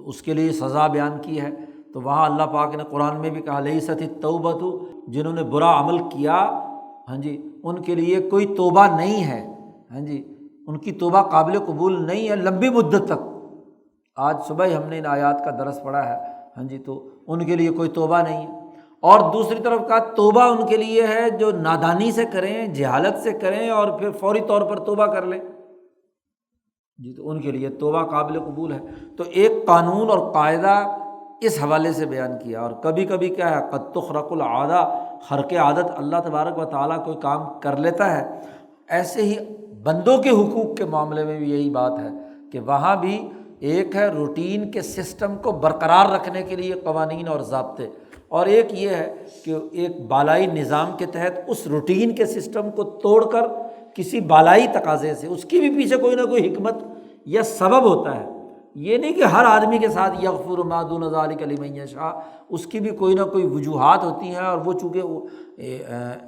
تو اس کے لیے سزا بیان کی ہے۔ تو وہاں اللہ پاک نے قرآن میں بھی کہا لیست التوبۃ، جنہوں نے برا عمل کیا، ہاں جی، ان کے لیے کوئی توبہ نہیں ہے، ہاں جی، ان کی توبہ قابل قبول نہیں ہے لمبی مدت تک۔ آج صبح ہی ہم نے ان آیات کا درس پڑھا ہے، ہاں جی، تو ان کے لیے کوئی توبہ نہیں ہے۔ اور دوسری طرف کہا توبہ ان کے لیے ہے جو نادانی سے کریں، جہالت سے کریں اور پھر فوری طور پر توبہ کر لیں، جی، تو ان کے لیے توبہ قابل قبول ہے۔ تو ایک قانون اور قاعدہ اس حوالے سے بیان کیا۔ اور کبھی کبھی کیا ہے، قد تخرق العادہ، خرق عادت، اللہ تبارک و تعالیٰ کوئی کام کر لیتا ہے۔ ایسے ہی بندوں کے حقوق کے معاملے میں بھی یہی بات ہے کہ وہاں بھی ایک ہے روٹین کے سسٹم کو برقرار رکھنے کے لیے قوانین اور ضابطے، اور ایک یہ ہے کہ ایک بالائی نظام کے تحت اس روٹین کے سسٹم کو توڑ کر کسی بالائی تقاضے سے، اس کی بھی پیچھے کوئی نہ کوئی حکمت یا سبب ہوتا ہے۔ یہ نہیں کہ ہر آدمی کے ساتھ یغفر ما دون ذلک لمن یشاء، اس کی بھی کوئی نہ کوئی وجوہات ہوتی ہیں، اور وہ چونکہ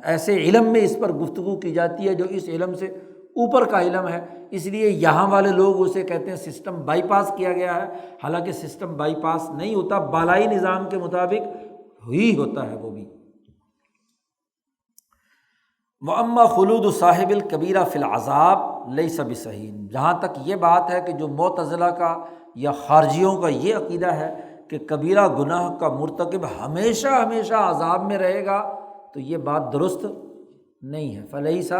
ایسے علم میں اس پر گفتگو کی جاتی ہے جو اس علم سے اوپر کا علم ہے، اس لیے یہاں والے لوگ اسے کہتے ہیں سسٹم بائی پاس کیا گیا ہے، حالانکہ سسٹم بائی پاس نہیں ہوتا، بالائی نظام کے مطابق ہی ہوتا ہے وہ بھی۔ وَأَمَّا خُلُودُ صاحب الکبیرہ فی العذاب لیس بصحیح، جہاں تک یہ بات ہے کہ جو معتزلہ کا یا خارجیوں کا یہ عقیدہ ہے کہ کبیرہ گناہ کا مرتکب ہمیشہ ہمیشہ عذاب میں رہے گا، تو یہ بات درست نہیں ہے۔ فلیس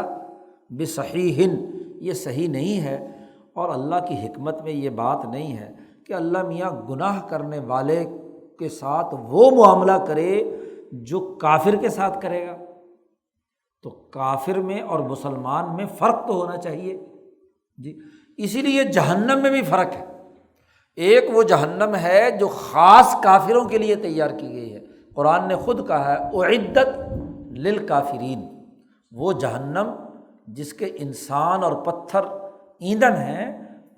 بصحیح، یہ صحیح نہیں ہے، اور اللہ کی حکمت میں یہ بات نہیں ہے کہ اللہ میاں گناہ کرنے والے کے ساتھ وہ معاملہ کرے جو کافر کے ساتھ کرے گا۔ تو کافر میں اور مسلمان میں فرق تو ہونا چاہیے، جی، اسی لیے جہنم میں بھی فرق ہے۔ ایک وہ جہنم ہے جو خاص کافروں کے لیے تیار کی گئی ہے، قرآن نے خود کہا ہے اعدت للکافرین، وہ جہنم جس کے انسان اور پتھر ایندھن ہیں،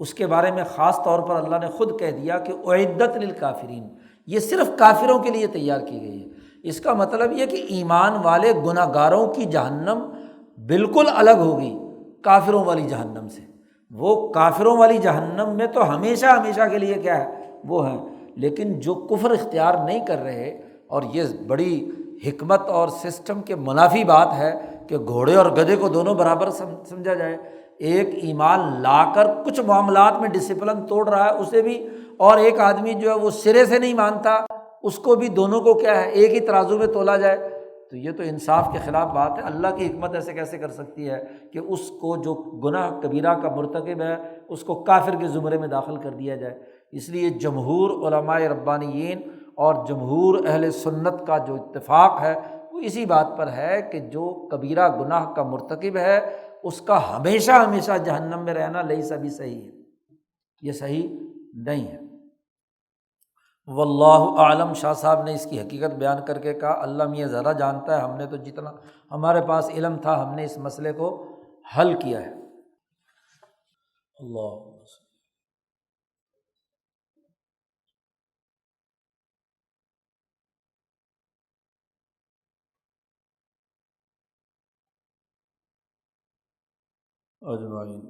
اس کے بارے میں خاص طور پر اللہ نے خود کہہ دیا کہ اعدت للکافرین، یہ صرف کافروں کے لیے تیار کی گئی ہے۔ اس کا مطلب یہ کہ ایمان والے گناہ گاروں کی جہنم بالکل الگ ہوگی کافروں والی جہنم سے۔ وہ کافروں والی جہنم میں تو ہمیشہ ہمیشہ کے لیے کیا ہے، وہ ہیں، لیکن جو کفر اختیار نہیں کر رہے، اور یہ بڑی حکمت اور سسٹم کے منافی بات ہے کہ گھوڑے اور گدھے کو دونوں برابر سمجھا جائے، ایک ایمان لا کر کچھ معاملات میں ڈسپلن توڑ رہا ہے اسے بھی، اور ایک آدمی جو ہے وہ سرے سے نہیں مانتا اس کو بھی، دونوں کو کیا ہے ایک ہی ترازو میں تولا جائے، تو یہ تو انصاف کے خلاف بات ہے۔ اللہ کی حکمت ایسے کیسے کر سکتی ہے کہ اس کو جو گناہ کبیرہ کا مرتکب ہے اس کو کافر کے زمرے میں داخل کر دیا جائے۔ اس لیے جمہور علماء ربانیین اور جمہور اہل سنت کا جو اتفاق ہے وہ اسی بات پر ہے کہ جو کبیرہ گناہ کا مرتکب ہے اس کا ہمیشہ ہمیشہ جہنم میں رہنا لیس بصحیح ہے، یہ صحیح نہیں ہے۔ واللہ اعلم، شاہ صاحب نے اس کی حقیقت بیان کر کے کہا اللہ میاں زیادہ جانتا ہے، ہم نے تو جتنا ہمارے پاس علم تھا ہم نے اس مسئلے کو حل کیا ہے۔ اللہ اجمعین۔